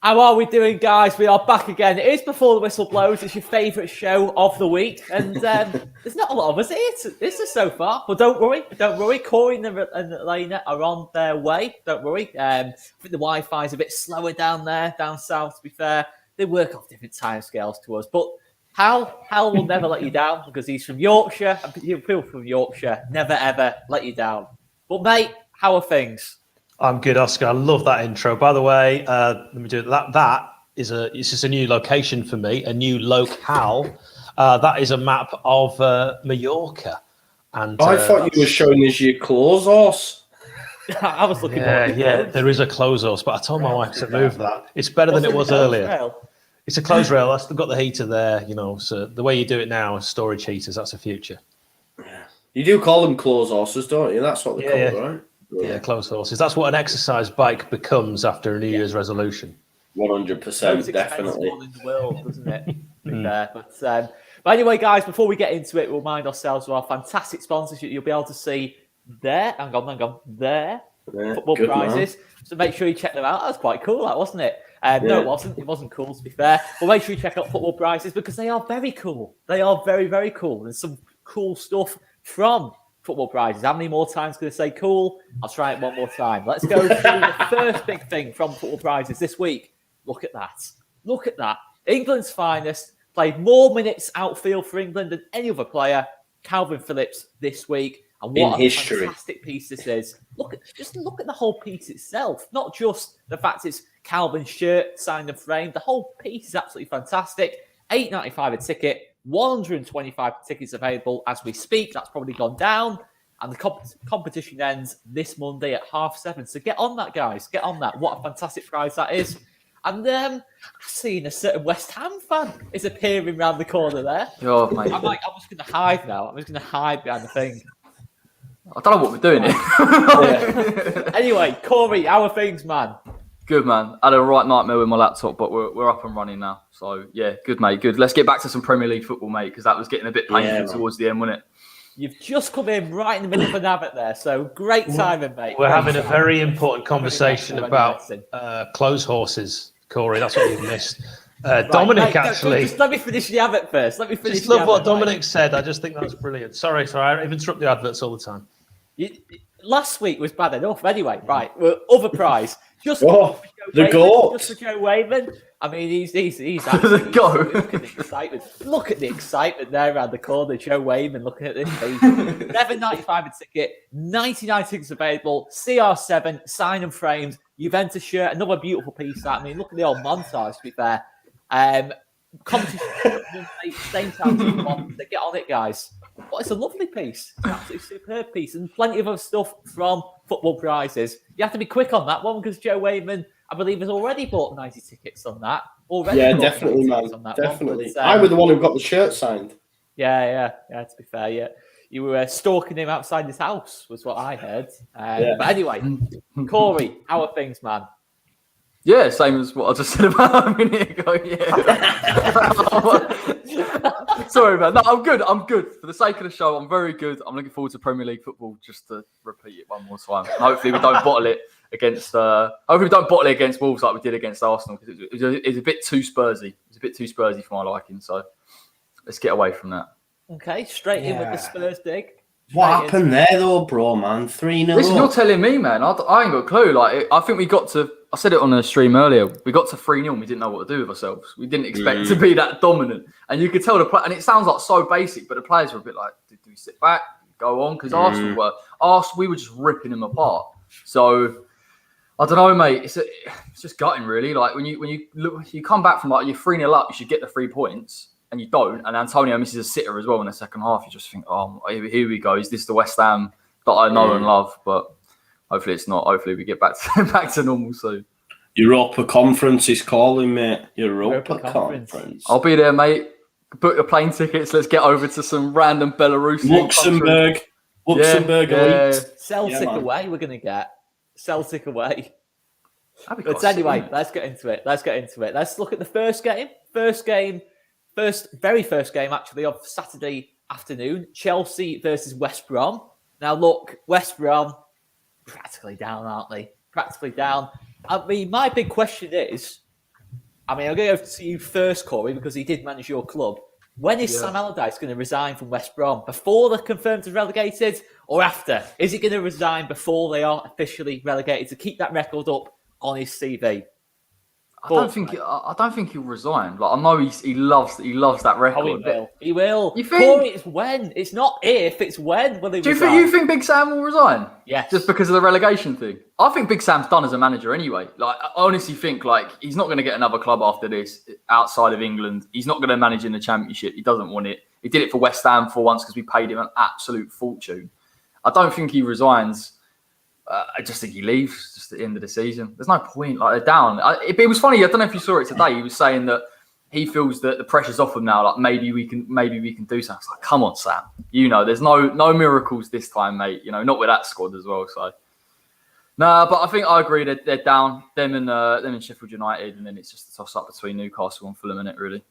How are we doing, guys? We are back again. It is Before the Whistle Blows. It's your favourite show of the week. And there's not a lot of us here. This is so far. But don't worry. Corey and Elena are on their way. Don't worry. I think the Wi-Fi is a bit slower down there, down south, to be fair. They work off different timescales to us. But Hal will never let you down because he's from Yorkshire. And people from Yorkshire never, ever let you down. But, mate, how are things? I'm good, Oscar. I love that intro. By the way, let me do it. It's just a new location for me, a new locale. That is a map of Mallorca. And I thought you were showing us your clothes horse. I was looking. Yeah. There is a clothes horse, but I told my wife to move that. It's better than it was earlier. Rail? It's a clothes rail. I've got the heater there. So the way you do it now, storage heaters. That's the future. You do call them clothes horses, don't you? That's what they're called, right? Yeah, clothes horses. That's what an exercise bike becomes after a New Year's resolution. 100%, definitely. One in the world, doesn't it? But anyway, guys, before we get into it, we'll remind ourselves of our fantastic sponsors. You'll be able to see there. Hang on. There. Football prizes. Man. So make sure you check them out. That was quite cool, that wasn't it? No, it wasn't. It wasn't cool, to be fair. But make sure you check out football prizes because they are very cool. They are very, very cool. There's some cool stuff from football prizes. How many more times can I say cool? I'll try it one more time. Let's go through the first big thing from football prizes this week. Look at that. England's finest played more minutes outfield for England than any other player. Calvin Phillips this week. And what a fantastic piece this is. Look at the whole piece itself. Not just the fact it's Calvin's shirt signed and framed. The whole piece is absolutely fantastic. $8.95 a ticket. 125 tickets available as we speak. That's probably gone down. And the competition ends this Monday at 7:30. So get on that, guys. Get on that. What a fantastic prize that is. And I've seen a certain West Ham fan is appearing around the corner there. Oh, mate. I'm just going to hide now. I'm just going to hide behind the thing. I don't know what we're doing here. Anyway, Corey, how are things, man? Good, man. I had a right nightmare with my laptop, but we're up and running now. So, yeah, good, mate. Good. Let's get back to some Premier League football, mate, because that was getting a bit painful towards the end, wasn't it? You've just come in right in the middle of an advert there, so great timing, mate. We're having a very important conversation about clothes horses, Corey. That's what you've missed. Dominic, actually... Just let me finish the advert first. Just love what Dominic said. I just think that's brilliant. Sorry. I interrupt the adverts all the time. Last week was bad enough. Anyway, right. Well, other prize. Just the goat. Just for Joe Wayman. I mean, he's absolutely the goat. Look at the excitement. Look at the excitement there around the corner. Joe Wayman looking at this. $11.95 a ticket. 99 tickets available. CR7 sign and framed. Juventus shirt. Another beautiful piece. I mean, look at the old montage. To be fair, competition. Same time. Get on it, guys. Well, it's a lovely piece. It's an absolutely superb piece. And plenty of other stuff from football prizes. You have to be quick on that one because Joe Wayman, I believe, has already bought 90 tickets on that. Definitely, man. Definitely. I was the one who got the shirt signed. Yeah. To be fair, yeah. You were stalking him outside his house, was what I heard. But anyway, Corey, how are things, man? Yeah, same as what I just said about a minute ago. Yeah. Sorry, man. No, I'm good. For the sake of the show, I'm very good. I'm looking forward to Premier League football. Just to repeat it one more time. And hopefully, we don't bottle it against. Against Wolves like we did against Arsenal because it was a bit too Spursy. It's a bit too Spursy for my liking. So let's get away from that. Okay, straight in with the Spurs dig. What happened there, though, bro, man? 3-0. Listen, you're telling me, man. I ain't got a clue. Like, I think we got to. I said it on the stream earlier. We got to 3-0 and we didn't know what to do with ourselves. We didn't expect to be that dominant. And you could tell and it sounds like so basic, but the players were a bit like, do we sit back, go on? Because Arsenal, we were just ripping them apart. So, I don't know, mate. It's just gutting, really. Like, when you look, you come back from like, you're 3-0 up, you should get the 3 points. And you don't. And Antonio misses a sitter as well in the second half. You just think, oh, here we go. Is this the West Ham that I know and love? But hopefully it's not. Hopefully we get back to normal soon. Europa Conference is calling, mate. Europa Conference. I'll be there, mate. Book the plane tickets. Let's get over to some random Belarus. Luxembourg Elite. Celtic away we're going to get. Celtic away. But anyway, let's get into it. Let's look at the first game. Very first game, actually, of Saturday afternoon. Chelsea versus West Brom. Now, look, West Brom, practically down, aren't they? Practically down. I mean, my big question is, I mean, I'm going to go to you first, Corey, because he did manage your club. When is Sam Allardyce going to resign from West Brom? Before they're confirmed as relegated or after? Is he going to resign before they are officially relegated to keep that record up on his CV? I don't think he'll resign. Like, I know he loves that record. Oh, he will. He will. You think? Corey, it's when. It's not if. It's when. Will he resign? You think Big Sam will resign? Yes. Just because of the relegation thing. I think Big Sam's done as a manager anyway. Like, I honestly think he's not going to get another club after this outside of England. He's not going to manage in the Championship. He doesn't want it. He did it for West Ham for once because we paid him an absolute fortune. I don't think he resigns. I just think he leaves just at the end of the season. There's no point. Like, they're down. It was funny. I don't know if you saw it today. He was saying that he feels that the pressure's off him now. Like, maybe we can do something. It's like, come on, Sam. There's no miracles this time, mate. Not with that squad as well. So, no, but I think I agree that they're down. Them and Sheffield United, and then it's just a toss up between Newcastle and Fulham, innit, really.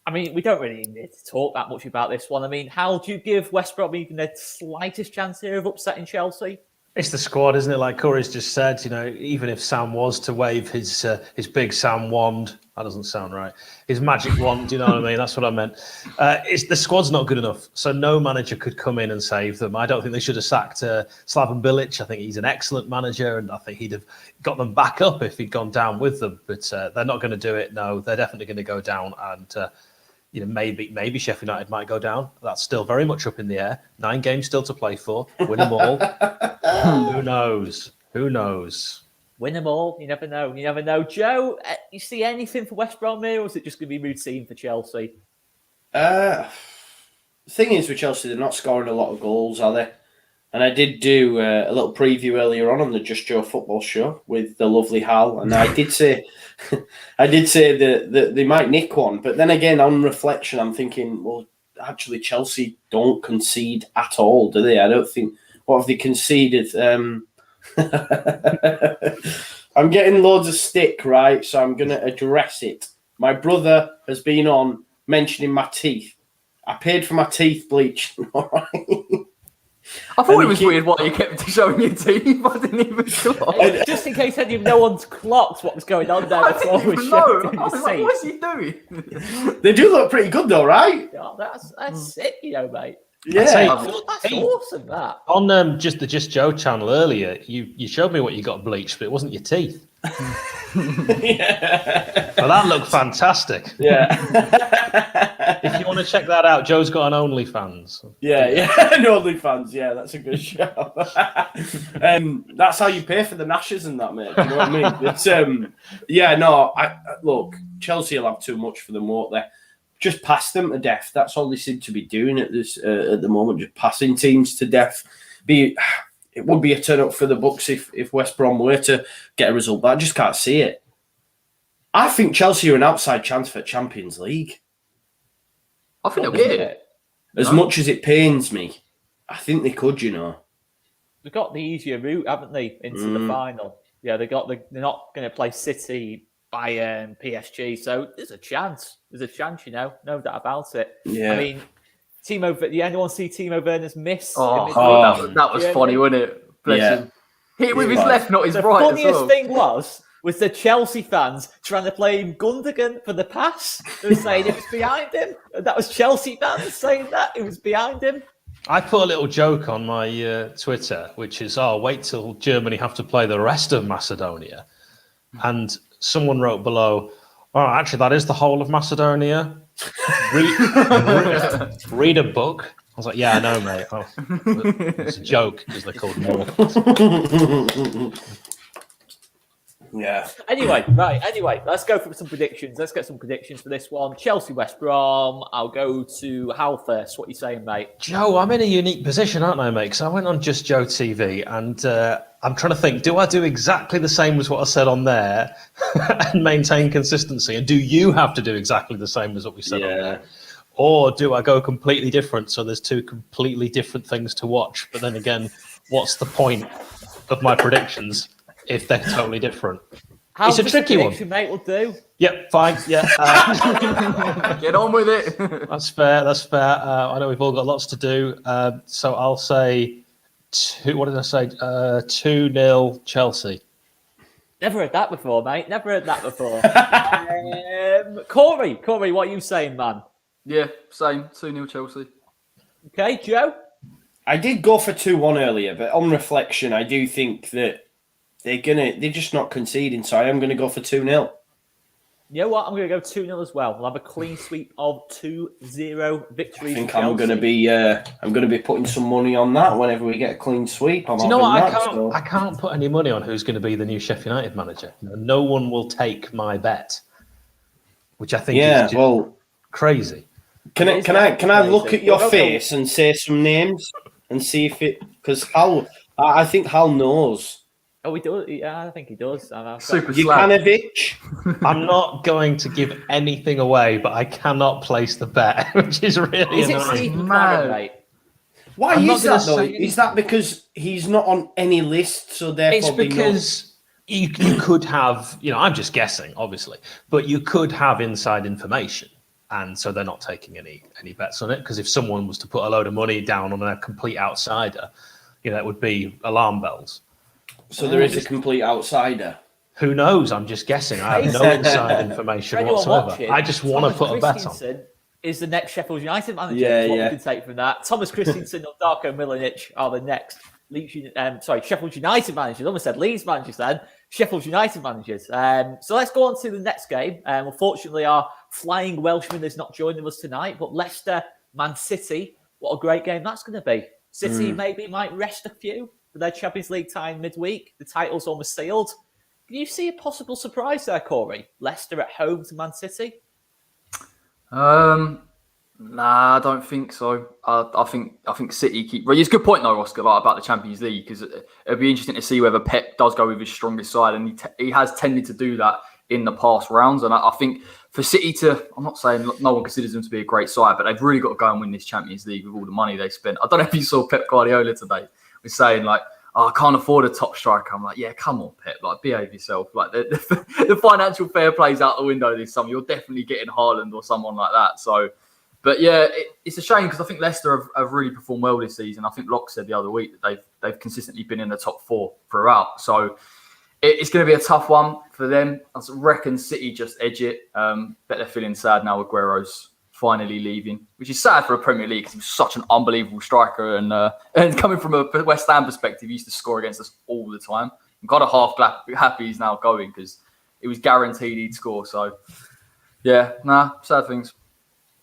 I mean, we don't really need to talk that much about this one. I mean, how do you give West Brom even the slightest chance here of upsetting Chelsea? It's the squad, isn't it? Like Corey's just said, even if Sam was to wave his big Sam wand, that doesn't sound right. His magic wand, you know what I mean? That's what I meant. The squad's not good enough, so no manager could come in and save them. I don't think they should have sacked Slaven Bilic. I think he's an excellent manager, and I think he'd have got them back up if he'd gone down with them. But they're not going to do it. No, they're definitely going to go down, and maybe Sheffield United might go down. That's still very much up in the air. 9 games still to play for. Win them all. Who knows? Win them all. You never know. Joe, you see anything for West Brom here, or is it just going to be routine for Chelsea? The thing is with Chelsea, they're not scoring a lot of goals, are they? And I did do a little preview earlier on the Just Joe football show with the lovely Hal, and I did say that they might nick one. But then again, on reflection, I'm thinking, well, actually, Chelsea don't concede at all, do they? I don't think. What have they conceded? I'm getting loads of stick, right? So I'm going to address it. My brother has been on mentioning my teeth. I paid for my teeth bleach, all right? I thought it was weird why you kept showing your teeth. I didn't even clock. Just in case any of no one's clocked what was going on there before we showed him. I was like, what's he doing? They do look pretty good though, right? Oh, that's sick, mate. Yeah, that's awesome. That on just the Just Joe channel earlier, you showed me what you got bleached, but it wasn't your teeth. Yeah. Well, that looked fantastic. Yeah. If you want to check that out, Joe's got an OnlyFans. Yeah, an OnlyFans. Yeah, that's a good show. That's how you pay for the Nashes and that, mate. Do you know what I mean? It's look, Chelsea will have too much for them, won't they? Just pass them to death. That's all they seem to be doing at the moment. Just passing teams to death. It would be a turn up for the books if West Brom were to get a result, but I just can't see it. I think Chelsea are an outside chance for Champions League. I think they'll get it. As much as it pains me, I think they could, They've got the easier route, haven't they, into the final? Yeah, they're not going to play City, Bayern, PSG, so there's a chance. No doubt about it. Yeah. I mean, anyone see Timo Werner's miss? That was funny, wasn't it? Bless him. Hit with his left, not his right. The funniest thing was the Chelsea fans trying to blame Gundogan for the pass. They were saying it was behind him. And that was Chelsea fans saying that it was behind him. I put a little joke on my Twitter, which is, wait till Germany have to play the rest of Macedonia. And someone wrote below, actually, that is the whole of Macedonia. Read a book. I was like, yeah, I know, mate. It's a joke because they're called North. Yeah. Anyway, let's go for some predictions. Let's get some predictions for this one. Chelsea, West Brom. I'll go to Hal first. What are you saying, mate? Joe, I'm in a unique position, aren't I, mate? Because I went on Just Joe TV and I'm trying to think, do I do exactly the same as what I said on there and maintain consistency? And do you have to do exactly the same as what we said on there? Or do I go completely different? So there's 2 completely different things to watch. But then again, what's the point of my predictions if they're totally different? It's a tricky one. Mate, will do. Yep, fine. Yeah. Get on with it. That's fair. I know we've all got lots to do. So I'll say 2-0 Chelsea. Never heard that before, mate. Never heard that before. Corey, what are you saying, man? Yeah, same. 2-0 Chelsea. Okay, Joe? I did go for 2-1 earlier, but on reflection, I do think that they're just not conceding, so I am going to go for 2-0. You know what? I'm going to go 2-0 as well. We'll have a clean sweep of 2-0 victory. I think I'm going to be putting some money on that whenever we get a clean sweep. Do you know what? I can't put any money on who's going to be the new Sheffield United manager. No one will take my bet, which I think is just crazy. Can I look at your face and say some names and see if it, because I think Hal knows. Oh, he does. Yeah, I think he does. Super Jukanovic. I'm not going to give anything away, but I cannot place the bet, which is really annoying. Mate? Why is that though? Is that because he's not on any list, so therefore it's because you could have, I'm just guessing, obviously, but you could have inside information, and so they're not taking any bets on it. Because if someone was to put a load of money down on a complete outsider, it would be alarm bells. So there is a complete outsider. Who knows? I'm just guessing. I have no inside information whatsoever. I just want to put a bet on. Is the next Sheffield United manager? What we can take from that. Thomas Christensen or Darko Milanic are the next Sheffield United managers. I almost said Leeds managers then. Sheffield United managers. So let's go on to the next game. Unfortunately, our flying Welshman is not joining us tonight, but Leicester, Man City, what a great game that's going to be. City maybe might rest a few for their Champions League time midweek. The title's almost sealed. Can you see a possible surprise there, Corey? Leicester at home to Man City? Nah, I don't think so. I think City keep. Well, it's a good point though, Oscar, about the Champions League, because it'll be interesting to see whether Pep does go with his strongest side, and he has tended to do that in the past rounds. And I think for City I'm not saying no one considers them to be a great side, but they've really got to go and win this Champions League with all the money they spent. I don't know if you saw Pep Guardiola today was saying like, I can't afford a top striker. I'm like, yeah, come on, Pep. Like, behave yourself. Like, the financial fair play's out the window this summer. You're definitely getting Haaland or someone like that. So, but yeah, it's a shame because I think Leicester have really performed well this season. I think Locke said the other week that they've consistently been in the top 4 throughout. So it's going to be a tough one for them. I reckon City just edge it. Bet they're feeling sad now Aguero's finally leaving, which is sad for a Premier League because he was such an unbelievable striker. And coming from a West Ham perspective, he used to score against us all the time. I'm kind of half happy he's now going because it was guaranteed he'd score. So, yeah, sad things.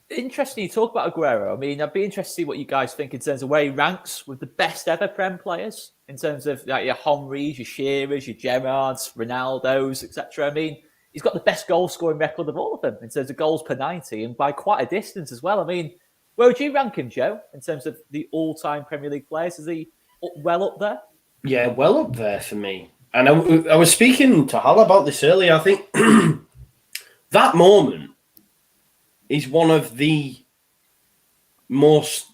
Interesting you talk about Aguero. I mean, I'd be interested to see what you guys think in terms of where he ranks with the best ever Prem players, in terms of like your Henrys, your Shearers, your Gerrards, Ronaldos, etc. I mean, he's got the best goal scoring record of all of them in terms of goals per 90 and by quite a distance as well. I mean, where would you rank him, Joe, in terms of the all-time Premier League players? Is he well up there? Yeah, well up there for me. And I was speaking to Hal about this earlier. I think that moment is one of the most,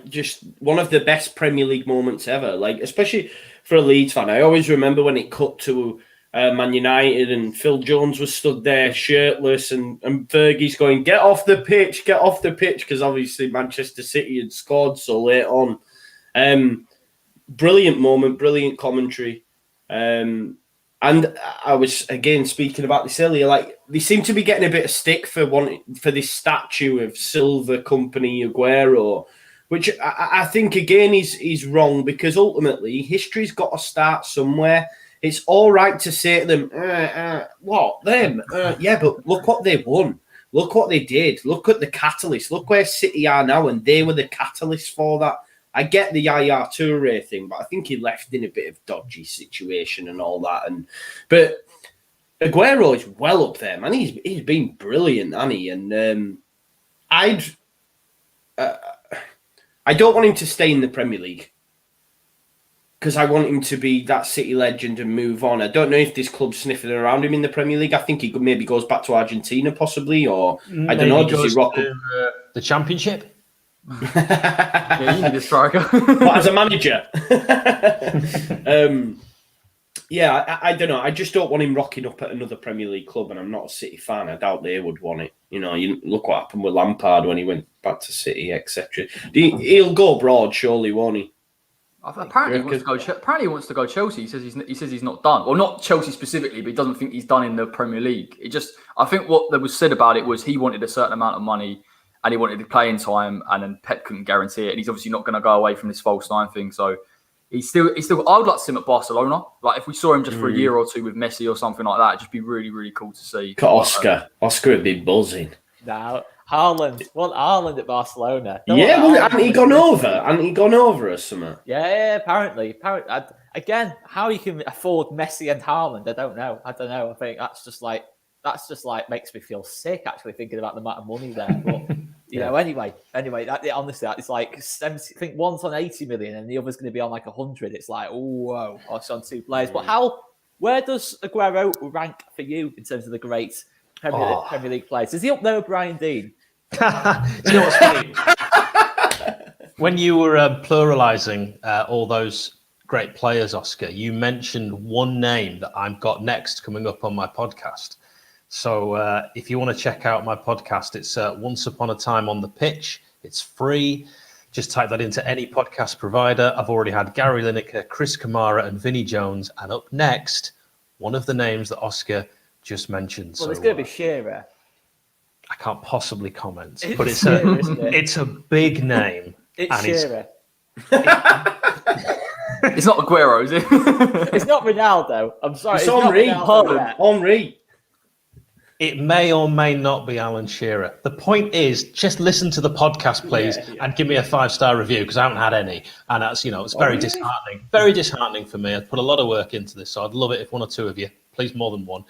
just one of the best Premier League moments ever. Especially for a Leeds fan. I always remember when it cut to Man United and Phil Jones was stood there shirtless and Fergie's going, get off the pitch, because obviously Manchester City had scored so late on. Brilliant moment, brilliant commentary. And I was, again, speaking about this earlier, they seem to be getting a bit of stick for this statue of Silver Company Aguero, which I think, again, is wrong, because ultimately history's got to start somewhere. It's all right to say to them, what, them? Yeah, but look what they won. Look what they did. Look at the catalyst. Look where City are now, and they were the catalyst for that. I get the Yaya Toure thing, but I think he left in a bit of dodgy situation and all that. But Aguero is well up there, man. He's been brilliant, hasn't he? And I don't want him to stay in the Premier League, because I want him to be that City legend and move on. I don't know if this club's sniffing around him in the Premier League. I think he maybe goes back to Argentina, possibly, or I don't know. Does he rock up the Championship? Yeah, you need a striker. But as a manager, yeah, I don't know. I just don't want him rocking up at another Premier League club, and I'm not a City fan. I doubt they would want it. You look what happened with Lampard when he went back to City, etc. He'll go abroad, surely, won't he? Apparently, he wants to go Chelsea. He says he's not done. Well, not Chelsea specifically, but he doesn't think he's done in the Premier League. I think what there was said about it was he wanted a certain amount of money and he wanted to play in time, and then Pep couldn't guarantee it. And he's obviously not going to go away from this false nine thing. So he's still. I would like to see him at Barcelona. Like if we saw him just for a year or two with Messi or something like that, it'd just be really, really cool to see. Oscar would be buzzing. Now, Haaland. Want Haaland at Barcelona? Hasn't he gone over? Hasn't he gone over or something? Yeah, apparently. Again, how you can afford Messi and Haaland, I don't know. I think that's just like makes me feel sick actually thinking about the amount of money there. But you know, anyway, honestly, it's like 70, I think one's on 80 million and the other's going to be on like 100. It's like, whoa, it's on two players. But where does Aguero rank for you in terms of the great Premier League players? Is he up there with Brian Dean? Do you know what's funny? When you were pluralizing all those great players, Oscar, you mentioned one name that I've got next coming up on my podcast. So if you want to check out my podcast, it's Once Upon a Time on the Pitch. It's free. Just type that into any podcast provider. I've already had Gary Lineker, Chris Kamara and Vinnie Jones. And up next, one of the names that Oscar just mentioned. Well, it's going to be Shearer. I can't possibly comment, but it's a big name. It's Shearer. It's not Aguero, is it? It's not Ronaldo. I'm sorry. It's Henry. Henry. It may or may not be Alan Shearer. The point is, just listen to the podcast, please, and give me a 5-star review because I haven't had any, and that's it's very disheartening. Very disheartening for me. I've put a lot of work into this, so I'd love it if one or two of you, please more than one,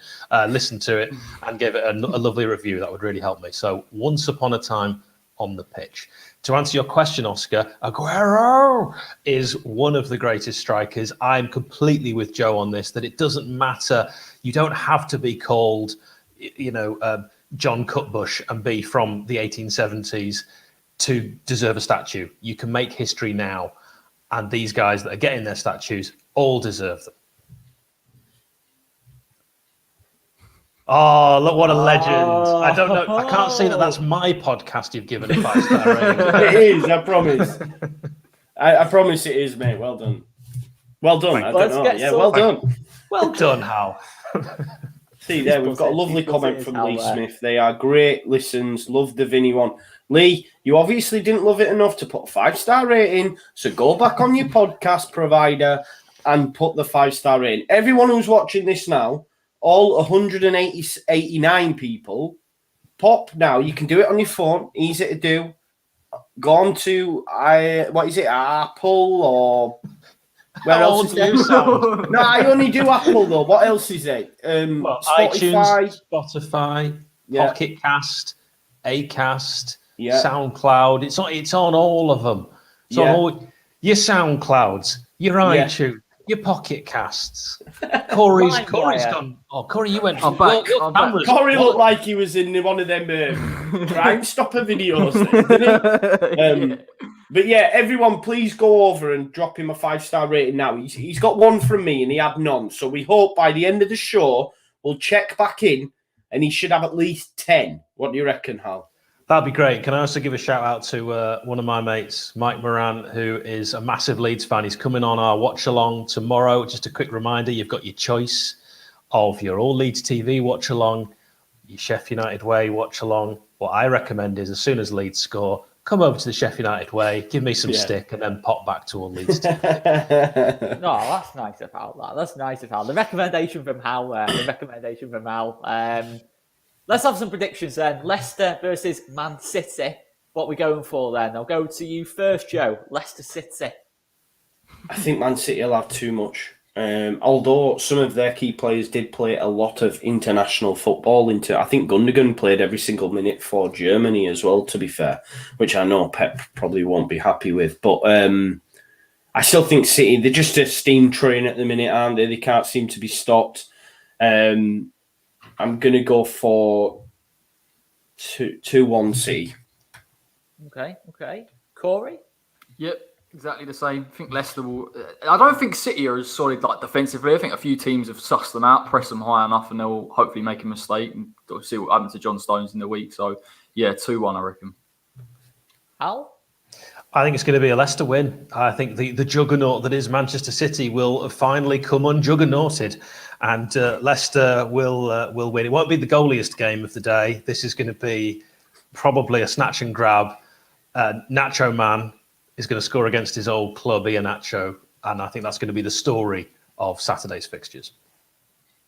listen to it and give it a lovely review. That would really help me. So, Once Upon a Time on the Pitch. To answer your question, Oscar, Aguero is one of the greatest strikers. I'm completely with Joe on this, that it doesn't matter. You don't have to be called, John Cutbush and be from the 1870s to deserve a statue. You can make history now. And these guys that are getting their statues all deserve them. Oh, look what a legend. I don't know. I can't see that that's my podcast you've given a 5-star rating. It is, I promise. I promise it is, mate. Well done. Well done. I don't know. Yeah, well done. Well done, Hal. See there, we've got a lovely comment from Lee Smith. They are great listens. Love the Vinny one. Lee, you obviously didn't love it enough to put a 5-star rating, so go back on your podcast provider and put the 5-star rating. Everyone who's watching this now, all 189 people, pop now. You can do it on your phone. Easy to do. Go on to Apple or where else is it? No, I only do Apple though. What else is it? iTunes, Spotify, Pocket Cast, Acast, SoundCloud. It's on all of them. It's on all your SoundClouds, your iTunes. Your Pocket Casts. Corey's gone. Oh, Corey, you went. I'm back. Corey looked like he was in one of them Crime Stopper videos. Didn't he? But yeah, everyone, please go over and drop him a 5-star rating now. He's got one from me and he had none. So we hope by the end of the show, we'll check back in and he should have at least 10. What do you reckon, Hal? That'd be great. Can I also give a shout out to one of my mates, Mike Moran, who is a massive Leeds fan. He's coming on our watch along tomorrow. Just a quick reminder, you've got your choice of your All Leeds TV watch along, your Sheffield United Way watch along. What I recommend is as soon as Leeds score, come over to the Sheffield United Way, give me some stick, and then pop back to All Leeds TV. No, that's nice of Hal. That's nice of Hal. The recommendation from Hal there. Let's have some predictions then. Leicester versus Man City. What are we going for then? I'll go to you first, Joe. Leicester City. I think Man City will have too much. Although some of their key players did play a lot of international football. I think Gundogan played every single minute for Germany as well, to be fair, which I know Pep probably won't be happy with. But I still think City, they're just a steam train at the minute, aren't they? They can't seem to be stopped. I'm going to go for 2-1 City. Okay. Corey? Yep, exactly the same. I think Leicester will... I don't think City are as solid defensively. I think a few teams have sussed them out, pressed them high enough, and they'll hopefully make a mistake. And we'll see what happens to John Stones in the week. So, 2-1, I reckon. Al? I think it's going to be a Leicester win. I think the juggernaut that is Manchester City will finally come unjuggernauted, and Leicester will win. It won't be the goaliest game of the day. This is going to be probably a snatch and grab. Nacho Man is going to score against his old club, Iheanacho, and I think that's going to be the story of Saturday's fixtures.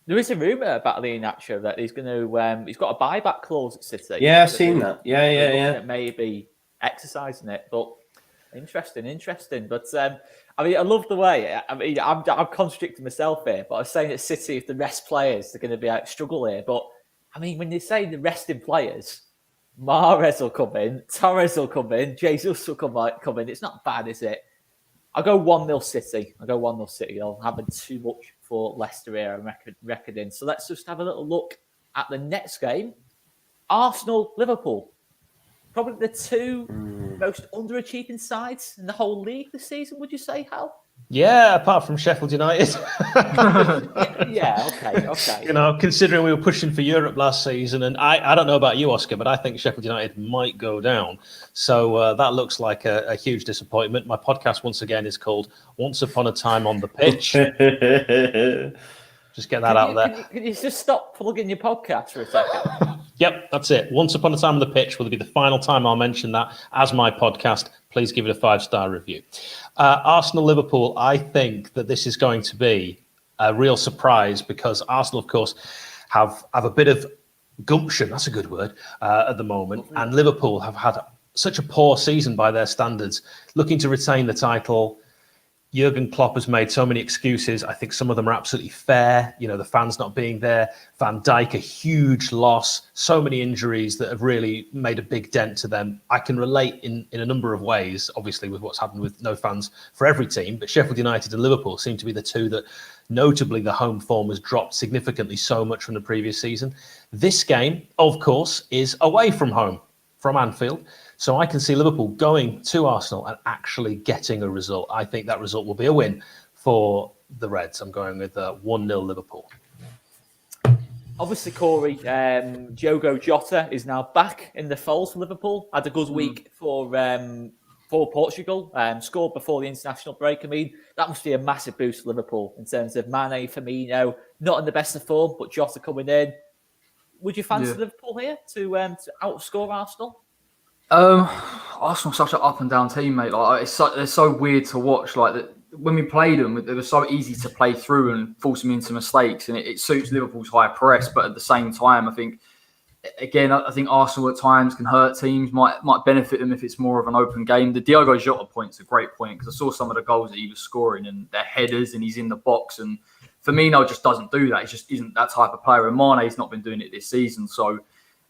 There is a rumour about Iheanacho that he's going to. He's got a buyback clause at City. Yeah, I've seen that. Yeah. Maybe exercising it, but interesting. But I mean, I love the way. I mean, I'm contradicting myself here, but I was saying that City, if the rest players, they're going to be out struggle here. But I mean, when you say the resting players, Mahrez will come in, Torres will come in, Jesus will come in. It's not bad, is it? I'll go 1-0 City. I'm having too much for Leicester here, I'm reckoning. So let's just have a little look at the next game. Arsenal-Liverpool. Probably the two most underachieving sides in the whole league this season, would you say, Hal? Yeah, apart from Sheffield United. yeah, okay. You know, considering we were pushing for Europe last season, and I don't know about you, Oscar, but I think Sheffield United might go down. So that looks like a huge disappointment. My podcast, once again, is called Once Upon a Time on the Pitch. Just get that out there. Can you just stop plugging your podcast for a second? Yep, that's it. Once Upon a Time on the Pitch will be the final time I'll mention that as my podcast. Please give it a 5-star review. Arsenal-Liverpool, I think that this is going to be a real surprise because Arsenal, of course, have a bit of gumption, that's a good word, at the moment. And Liverpool have had such a poor season by their standards. Looking to retain the title, Jurgen Klopp has made so many excuses. I think some of them are absolutely fair. You know, the fans not being there. Van Dijk, a huge loss. So many injuries that have really made a big dent to them. I can relate in a number of ways, obviously, with what's happened with no fans for every team. But Sheffield United and Liverpool seem to be the two that, notably, the home form has dropped significantly so much from the previous season. This game, of course, is away from home, from Anfield. So I can see Liverpool going to Arsenal and actually getting a result. I think that result will be a win for the Reds. I'm going with 1-0 Liverpool. Obviously, Corey, Diogo Jota is now back in the fold for Liverpool. Had a good week for Portugal. Scored before the international break. I mean, that must be a massive boost for Liverpool in terms of Mane, Firmino, not in the best of form, but Jota coming in. Would you fancy Liverpool here to outscore Arsenal? Arsenal such an up and down team, mate. Like they're so weird to watch. Like when we played them, they were so easy to play through and force them into mistakes, and it suits Liverpool's high press. But at the same time, I think Arsenal at times can hurt teams. Might benefit them if it's more of an open game. The Diogo Jota point's a great point because I saw some of the goals that he was scoring and they're headers, and he's in the box. And Firmino just doesn't do that. He just isn't that type of player. And Mane's not been doing it this season. So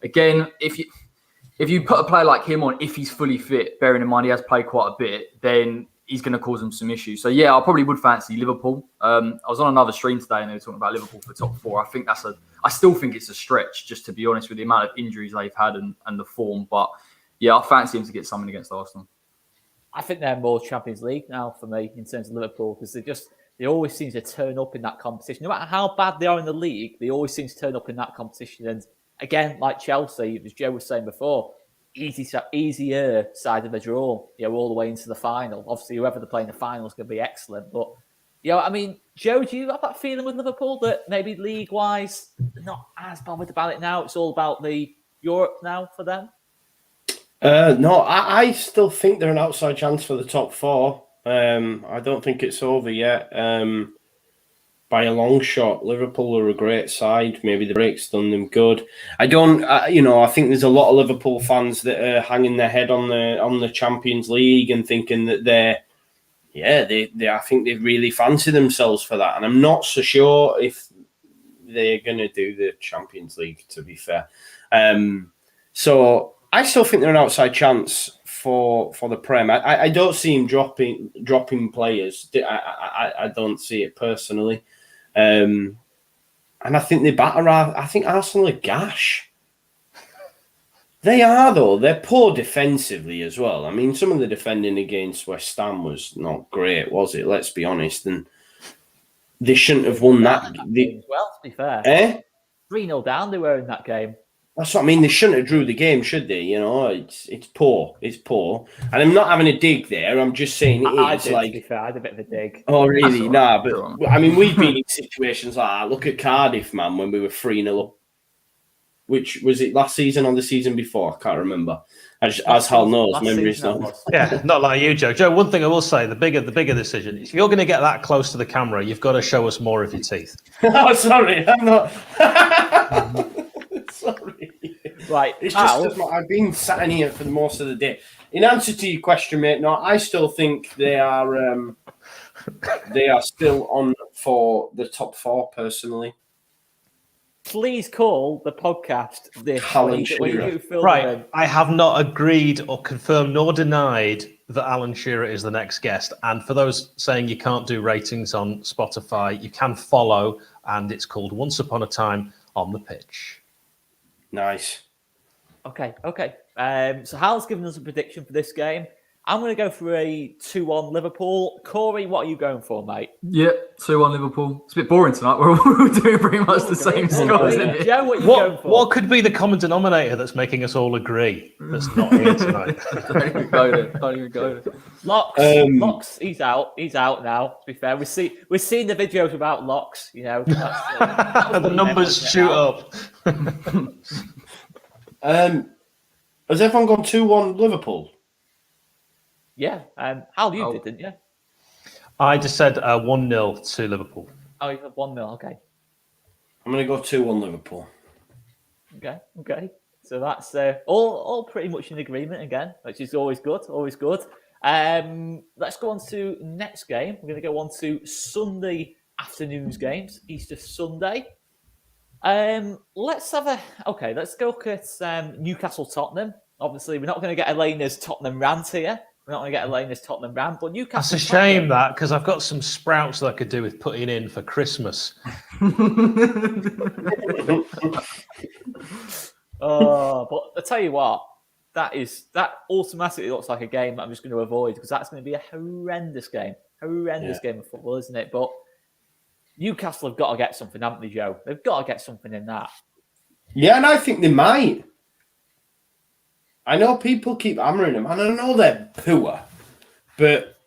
again, if you put a player like him on, if he's fully fit, bearing in mind he has played quite a bit, then he's going to cause them some issues. So, yeah, I probably would fancy Liverpool. I was on another stream today and they were talking about Liverpool for top four. I still think it's a stretch, just to be honest, with the amount of injuries they've had and the form. But, yeah, I fancy him to get something against Arsenal. I think they're more Champions League now for me in terms of Liverpool because they always seem to turn up in that competition. No matter how bad they are in the league, they always seem to turn up in that competition. And again, like Chelsea, as Joe was saying before, easier side of the draw, all the way into the final. Obviously, whoever they play in the final is going to be excellent. But, I mean, Joe, do you have that feeling with Liverpool that maybe league-wise, they're not as bothered about it now? It's all about the Europe now for them? No, I still think they're an outside chance for the top four. I don't think it's over yet. By a long shot, Liverpool are a great side. Maybe the break's done them good. I think there's a lot of Liverpool fans that are hanging their head on the Champions League and thinking that I think they really fancy themselves for that. And I'm not so sure if they're going to do the Champions League, to be fair. So I still think they're an outside chance for the Prem. I don't see him dropping players. I don't see it personally. And I think they batter. I think Arsenal are gash. They are, though. They're poor defensively as well. I mean, some of the defending against West Ham was not great, was it? Let's be honest. And they shouldn't have won that. Well, to be fair. 3-0 down they were in that game. That's what I mean. They shouldn't have drew the game, should they? You know, it's poor. It's poor. And I'm not having a dig there. I'm just saying it I is. did, Like, to be fair, I had a bit of a dig. oh, really? That's Nah, all right. but I mean, we've been in situations like that. Look at Cardiff, man, when we were 3-0 up. Which was it last season or the season before? I can't remember. As Hal knows, memory's not. Yeah, not like you, Joe. Joe, one thing I will say: the bigger decision. If you're going to get that close to the camera, you've got to show us more of your teeth. Oh, sorry, I'm not. Sorry. Right, It's just I've been sat in here for most of the day. In answer to your question, mate, no, I still think they are still on for the top 4, personally. Please call the podcast this. Alan when you Shearer. film Right, them. I have not agreed or confirmed nor denied that Alan Shearer is the next guest. And for those saying you can't do ratings on Spotify, you can follow, and it's called Once Upon a Time on the Pitch. Nice. Okay. So Hal's given us a prediction for this game. I'm going to go for a 2-1 Liverpool. Corey, what are you going for, mate? Yeah, 2-1 Liverpool. It's a bit boring tonight. We're all doing pretty much the same scores, isn't it? Joe, what are you going for? What could be the common denominator that's making us all agree that's not here tonight? Don't even go there. Locks, he's out. He's out now. To be fair, we've seen the videos about Locks. You know, The numbers shoot up. Has everyone gone 2-1 Liverpool? Yeah. Hal, you did, didn't you? I just said 1-0 to Liverpool. Oh, you had 1-0. Okay. I'm going to go 2-1 Liverpool. Okay. So that's all pretty much in agreement again, which is always good. Let's go on to next game. We're going to go on to Sunday afternoon's games, Easter Sunday. Let's go look at Newcastle Tottenham. Obviously, we're not going to get Elena's Tottenham rant here. But Newcastle. That's a shame, that, because I've got some sprouts that I could do with putting in for Christmas. But I tell you what, that automatically looks like a game that I'm just going to avoid, because that's going to be a horrendous game game of football, isn't it? But Newcastle have got to get something, haven't they, Joe? They've got to get something in that. Yeah, and I think they might. I know people keep hammering them, and I know they're poor, but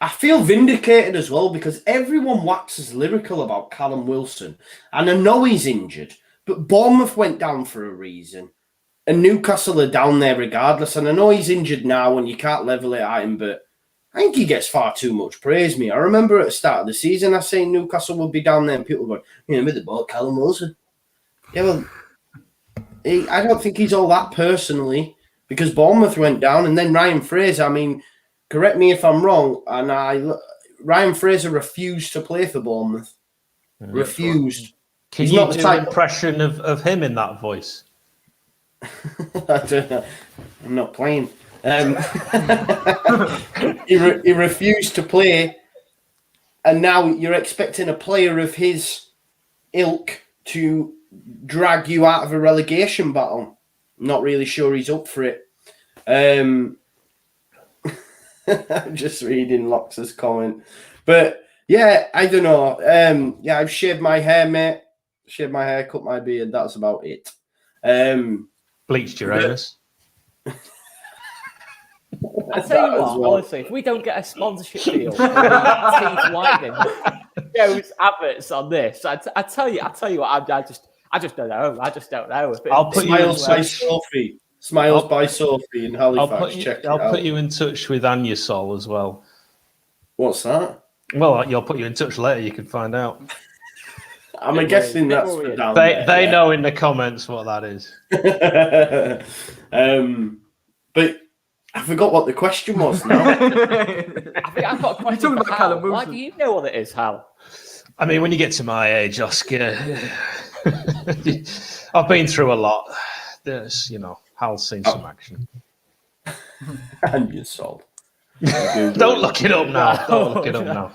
I feel vindicated as well, because everyone waxes lyrical about Callum Wilson, and I know he's injured, but Bournemouth went down for a reason, and Newcastle are down there regardless, and I know he's injured now, and you can't level it at him, but I think he gets far too much praise, me. I remember at the start of the season, I saying Newcastle would be down there, and people were going, with the ball, Callum Wilson. Yeah, well, I don't think he's all that personally, because Bournemouth went down, and then Ryan Fraser, I mean, correct me if I'm wrong, and Ryan Fraser refused to play for Bournemouth. Refused. Can you do an impression of him in that voice? I don't know. I'm not playing. He refused to play, and now you're expecting a player of his ilk to drag you out of a relegation battle. I'm not really sure he's up for it. I'm just reading Lox's comment. But yeah, I don't know. I've shaved my hair, mate. Shaved my hair, cut my beard. That's about it. Bleached your anus. I tell you what, honestly, if we don't get a sponsorship deal, teeth whitening, Joe's adverts on this, I tell you what, I just don't know. I'll put Smiles by Sophie. Smiles by Sophie in Halifax. I'll put you in touch with Anya Sol as well. What's that? Well, I'll put you in touch later. You can find out. I'm guessing that's for down there. They know in the comments what that is. But I forgot what the question was now. I think I've got a question. You're talking about Callum Wilson. Why do you know what it is, Hal? I mean, when you get to my age, Oscar, I've been through a lot. There's, Hal's seen some action. And your soul. Don't look it up now.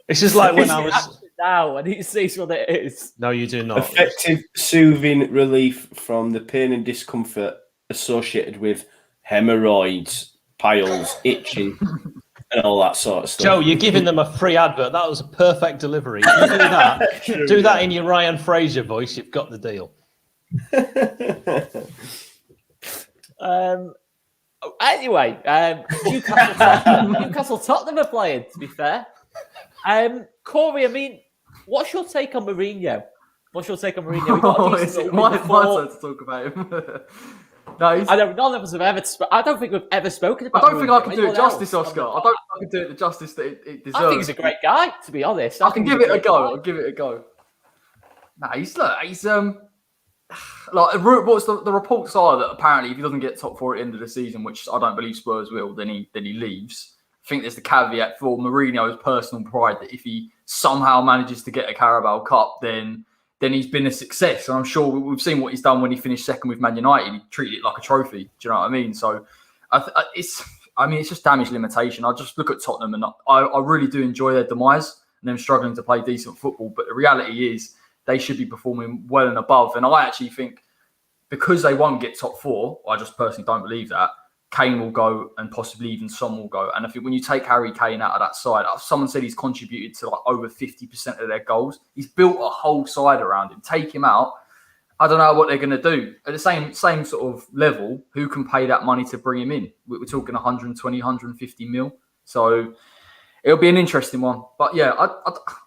It's just like when I was... Now, and he sees what it is. No, you do not. Effective soothing relief from the pain and discomfort associated with hemorrhoids, piles, itching, and all that sort of stuff. Joe, you're giving them a free advert. That was a perfect delivery. You do that in your Ryan Fraser voice, you've got the deal. Anyway, Newcastle Tottenham are playing, to be fair. Corey, I mean, what's your take on Mourinho? We've got a decent my turn to talk about him. No, I don't. None of us have ever. I don't think we've ever spoken about. I don't think I can do it justice, Oscar. I don't think I can do it the justice that it deserves. I think he's a great guy, to be honest. I can give it a go. I'll give it a go. Nah, he's like what's the reports are that apparently if he doesn't get top 4 at the end of the season, which I don't believe Spurs will, then he leaves. I think there's the caveat for Mourinho's personal pride that if he somehow manages to get a Carabao Cup, then he's been a success. And I'm sure we've seen what he's done when he finished second with Man United. He treated it like a trophy. Do you know what I mean? So it's just damage limitation. I just look at Tottenham and I really do enjoy their demise and them struggling to play decent football. But the reality is they should be performing well and above. And I actually think because they won't get top 4, I just personally don't believe that, Kane will go and possibly even Son will go. And I think when you take Harry Kane out of that side, someone said he's contributed to like over 50% of their goals. He's built a whole side around him. Take him out, I don't know what they're going to do. At the same sort of level, who can pay that money to bring him in? We're talking 120, 150 mil. So it'll be an interesting one. But yeah,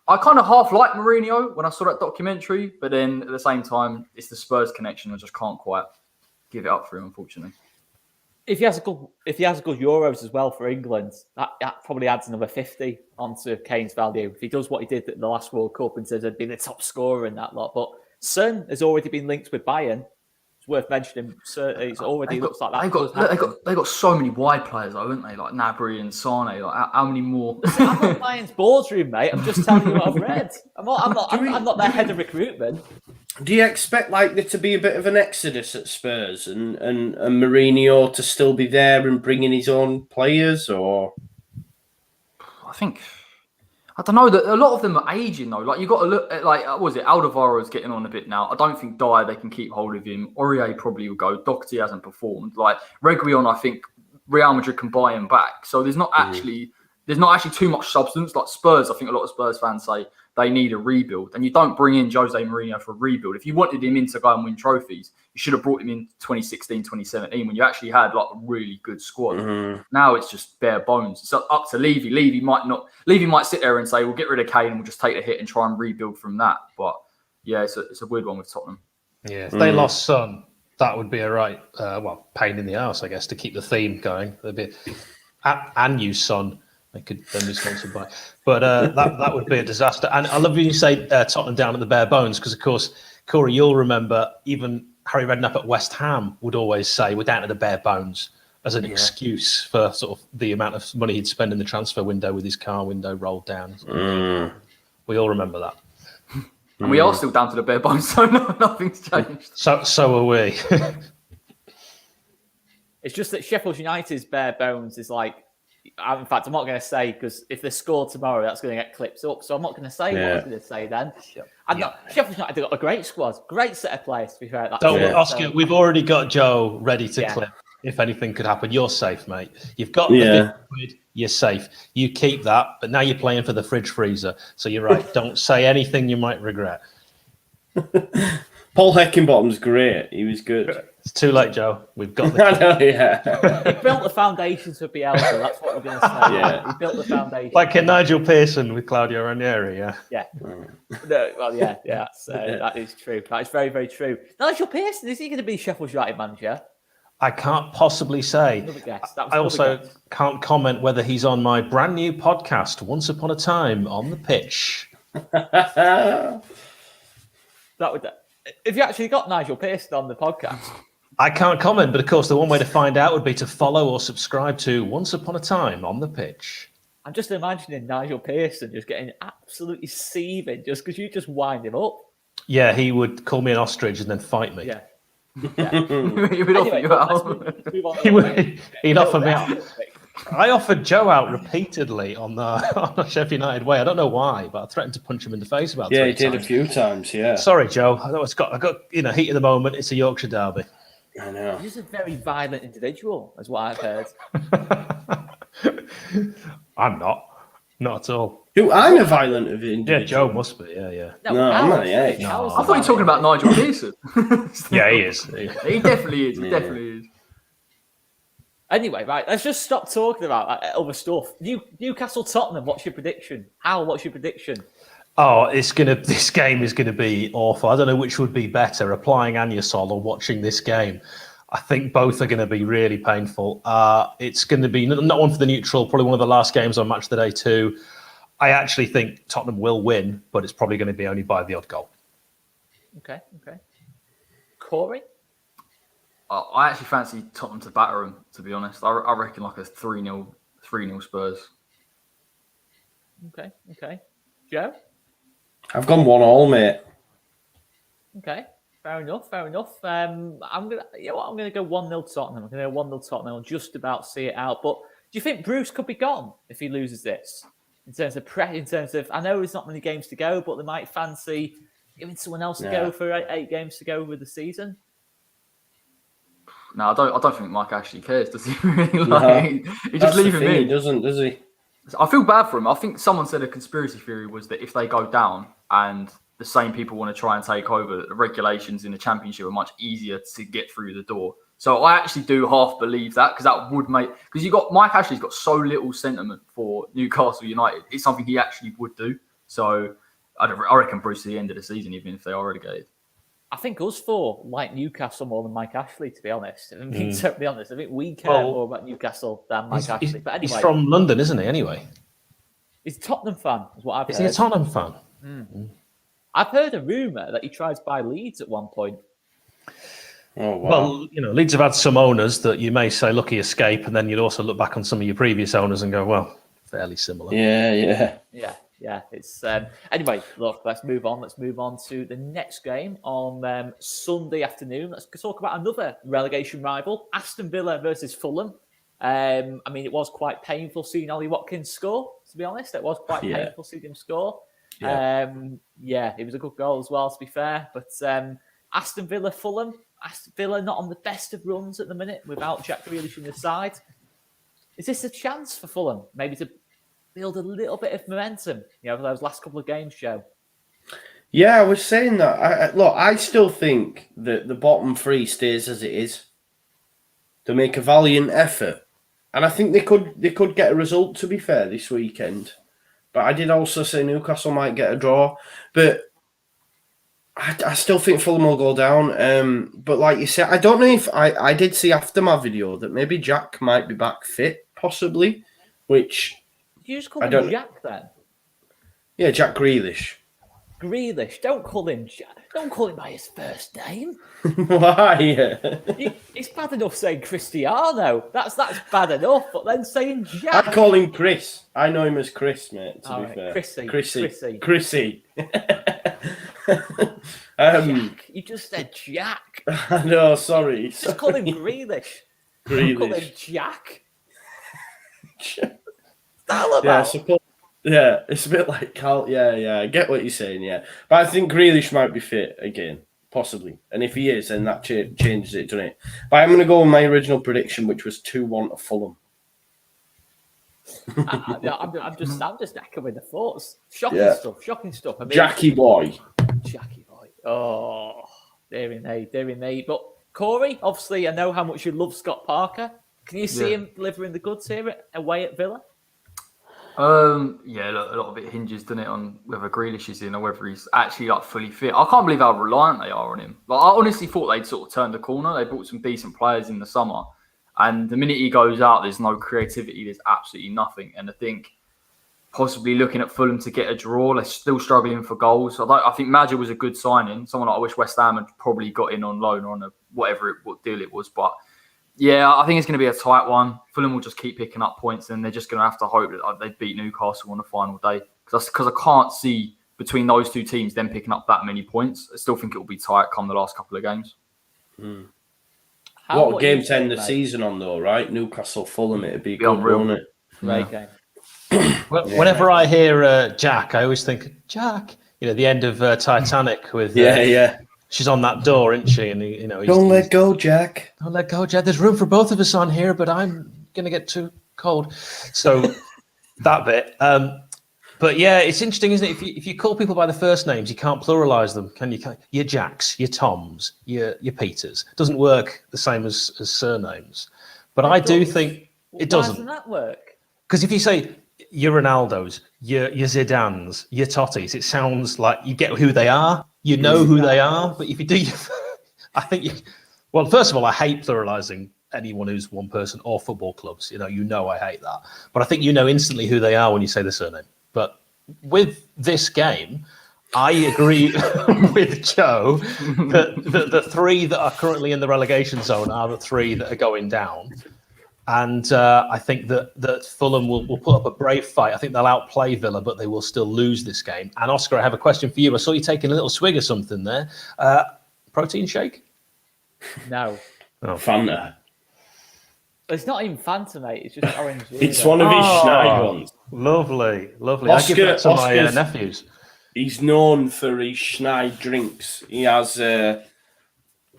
I kind of half like Mourinho when I saw that documentary, but then at the same time, it's the Spurs connection. I just can't quite give it up for him, unfortunately. If he has a good Euros as well for England, that probably adds another 50 onto Kane's value. If he does what he did at the last World Cup and says he'd be the top scorer in that lot. But Son has already been linked with Bayern. It's worth mentioning. It's already looks like that. They got so many wide players, though, haven't they? Like Gnabry and Sane. Like how many more? I'm not Bayern's boardroom, mate. I'm just telling you what I've read. I'm not their head of recruitment. Do you expect like there to be a bit of an exodus at Spurs and Mourinho to still be there and bringing his own players, or? I don't know, that a lot of them are aging though. Like you got to look at Alderweireld's getting on a bit now. I don't think Dyer they can keep hold of him. Aurier probably will go. Doherty hasn't performed. Like Reguilon, I think Real Madrid can buy him back. So there's not actually too much substance. Like Spurs, I think a lot of Spurs fans say they need a rebuild. And you don't bring in Jose Mourinho for a rebuild. If you wanted him in to go and win trophies, you should have brought him in 2016, 2017 when you actually had like a really good squad. Mm-hmm. Now it's just bare bones. It's up to Levy. Levy might sit there and say, we'll get rid of Kane and we'll just take the hit and try and rebuild from that. But yeah, it's a weird one with Tottenham. Yeah, if they lost Son, that would be a right, pain in the arse, I guess, to keep the theme going. And use Son. They could then be sponsored by. But that would be a disaster. And I love when you say Tottenham down at the bare bones, because, of course, Corey, you'll remember even Harry Redknapp at West Ham would always say we're down at the bare bones as an excuse for sort of the amount of money he'd spend in the transfer window with his car window rolled down. We all remember that. And we are still down to the bare bones, so nothing's changed. So are we. It's just that Sheffield United's bare bones is like, in fact, I'm not going to say, because if they score tomorrow, that's going to get clipped up. So I'm not going to say what I was going to say then. Sheffield United got a great squad, great set of players, to be fair. Oscar, we've already got Joe ready to clip. If anything could happen, you're safe, mate. You've got the quid, you're safe. You keep that, but now you're playing for the fridge freezer. So you're right. Don't say anything you might regret. Paul Heckingbottom's great. He was good. It's too late, Joe. We've got the... I know, He built the foundations for Bielsa. That's what we're going to say. He built the foundations. Like a Nigel Pearson with Claudio Ranieri, Yeah. That is true. That is very, very true. Nigel Pearson, is he going to be Sheffield United manager? I can't possibly say. Another guess. I also can't comment whether he's on my brand new podcast, Once Upon a Time on the Pitch. If you actually got Nigel Pearson on the podcast. I can't comment, but of course the one way to find out would be to follow or subscribe to Once Upon a Time on the Pitch. I'm just imagining Nigel Pearson just getting absolutely seething just because you just wind him up. Yeah, he would call me an ostrich and then fight me. Yeah. He would offer you out. He'd offer me out. I offered Joe out repeatedly on the Sheffield United way. I don't know why, but I threatened to punch him in the face about 3 times. Yeah, he did a few times, yeah. Sorry, Joe. I got heat of the moment. It's a Yorkshire derby. I know. He's a very violent individual, is what I've heard. I'm not. Not at all. Who? I'm a violent individual. Yeah, Joe must be. Yeah. No, I'm not. Yeah. I thought you were talking about Nigel Pearson. Yeah, he is. He definitely is. He definitely is. Anyway, right, let's just stop talking about other stuff. Newcastle Tottenham, what's your prediction? Al, what's your prediction? Oh, this game is gonna be awful. I don't know which would be better, applying Anusol or watching this game. I think both are going to be really painful. It's going to be not one for the neutral, probably one of the last games on Match of the Day too. I actually think Tottenham will win, but it's probably going to be only by the odd goal. Okay. Corey? I actually fancy Tottenham to batter them, to be honest. I reckon like a 3-0 Spurs. Okay. Joe? I've gone 1-1, mate. Okay. Fair enough. I'm gonna go 1-0 Tottenham. I'm gonna go 1-0 Tottenham. I'll just about see it out. But do you think Bruce could be gone if he loses this? In terms of, I know there's not many games to go, but they might fancy giving someone else to go for 8 games to go with the season. No, I don't think Mike actually cares. Does he really? He just leave him in. He doesn't, does he? I feel bad for him. I think someone said a conspiracy theory was that if they go down and the same people want to try and take over, the regulations in the Championship are much easier to get through the door. So I actually do half believe that, because that would make, because Mike Ashley's got so little sentiment for Newcastle United. It's something he actually would do. So I reckon Bruce to the end of the season, even if they are relegated. I think us four like Newcastle more than Mike Ashley, to be honest. To be honest, I think we care more about Newcastle than Mike Ashley. But anyway, he's from London, isn't he? Anyway, he's a Tottenham fan, is what I've heard. Is he a Tottenham fan? I've heard a rumour that he tried to buy Leeds at one point. Oh, wow. Well, Leeds have had some owners that you may say, lucky escape, and then you'd also look back on some of your previous owners and go, well, fairly similar. Yeah. It's anyway. Look, let's move on. Let's move on to the next game on Sunday afternoon. Let's talk about another relegation rival, Aston Villa versus Fulham. I mean, it was quite painful seeing Ollie Watkins score. To be honest, it was quite painful seeing him score. It was a good goal as well, to be fair. But Aston Villa, Fulham. Aston Villa not on the best of runs at the minute without Jack Grealish in the side. Is this a chance for Fulham maybe to build a little bit of momentum, for those last couple of games, Joe? Yeah, I was saying that. I still think that the bottom three stays as it is. They make a valiant effort, and I think they could get a result, to be fair, this weekend. But I did also say Newcastle might get a draw, but I still think Fulham will go down. But like you said, I don't know if I did see after my video that maybe Jack might be back fit, possibly, which... You just call him Jack then? Yeah, Jack Grealish. Grealish. Don't call him Jack. Don't call him by his first name. Why? It's bad enough saying Cristiano. That's bad enough. But then saying Jack. I call him Chris. I know him as Chris, mate. To be fair, Chrissy. Jack. You just said Jack. No, sorry. Just call him Grealish. Don't call him Jack. Yeah, it's a bit like Cal. Yeah, I get what you're saying. Yeah, but I think Grealish might be fit again, possibly. And if he is, then that changes it, doesn't it? But I'm going to go with my original prediction, which was 2-1 to Fulham. I'm just echoing the thoughts. Shocking stuff. I mean, Jackie boy. Oh, dearie me. But Corey, obviously, I know how much you love Scott Parker. Can you see him delivering the goods here away at Villa? A lot of it hinges, doesn't it, on whether Grealish is in or whether he's actually fully fit. I can't believe how reliant they are on him. I honestly thought they'd sort of turned the corner. They brought some decent players in the summer, and the minute he goes out, there's no creativity. There's absolutely nothing. And I think possibly looking at Fulham to get a draw, they're still struggling for goals. I think Madger was a good signing. Someone I wish West Ham had probably got in on loan or on what deal it was, but. Yeah, I think it's going to be a tight one. Fulham will just keep picking up points, and they're just going to have to hope that they beat Newcastle on the final day. Because I can't see between those two teams them picking up that many points. I still think it will be tight come the last couple of games. What game to end the season on, though, right? Newcastle, Fulham, it'd be good, wouldn't it? Great game. Whenever I hear Jack, I always think, Jack, the end of Titanic with... She's on that door, isn't she? And don't let go, Jack. Don't let go, Jack. There's room for both of us on here, but I'm gonna get too cold. So that bit. But yeah, it's interesting, isn't it? If you call people by the first names, you can't pluralize them, can you? Your Jacks, your Toms, your Peters. It doesn't work the same as surnames. But I do think it doesn't. Why doesn't that work? Because if you say your Ronaldos, your Zidans, your Tottis, it sounds like you get who they are. You know who they are. But if you do, I think well, first of all, I hate pluralizing anyone who's one person or football clubs. You know I hate that. But I think you know instantly who they are when you say the surname. But with this game, I agree with Joe that the three that are currently in the relegation zone are the three that are going down. And I think that Fulham will put up a brave fight. I think they'll outplay Villa, but they will still lose this game. And Oscar, I have a question for you. I saw you taking a little swig of something there. Protein shake? No. Oh. Fanta. It's not even Fanta, mate. It's just orange. It's one of his Schneid ones. Lovely. Oscar, I give that to my nephews. He's known for his Schneid drinks. He has Schneid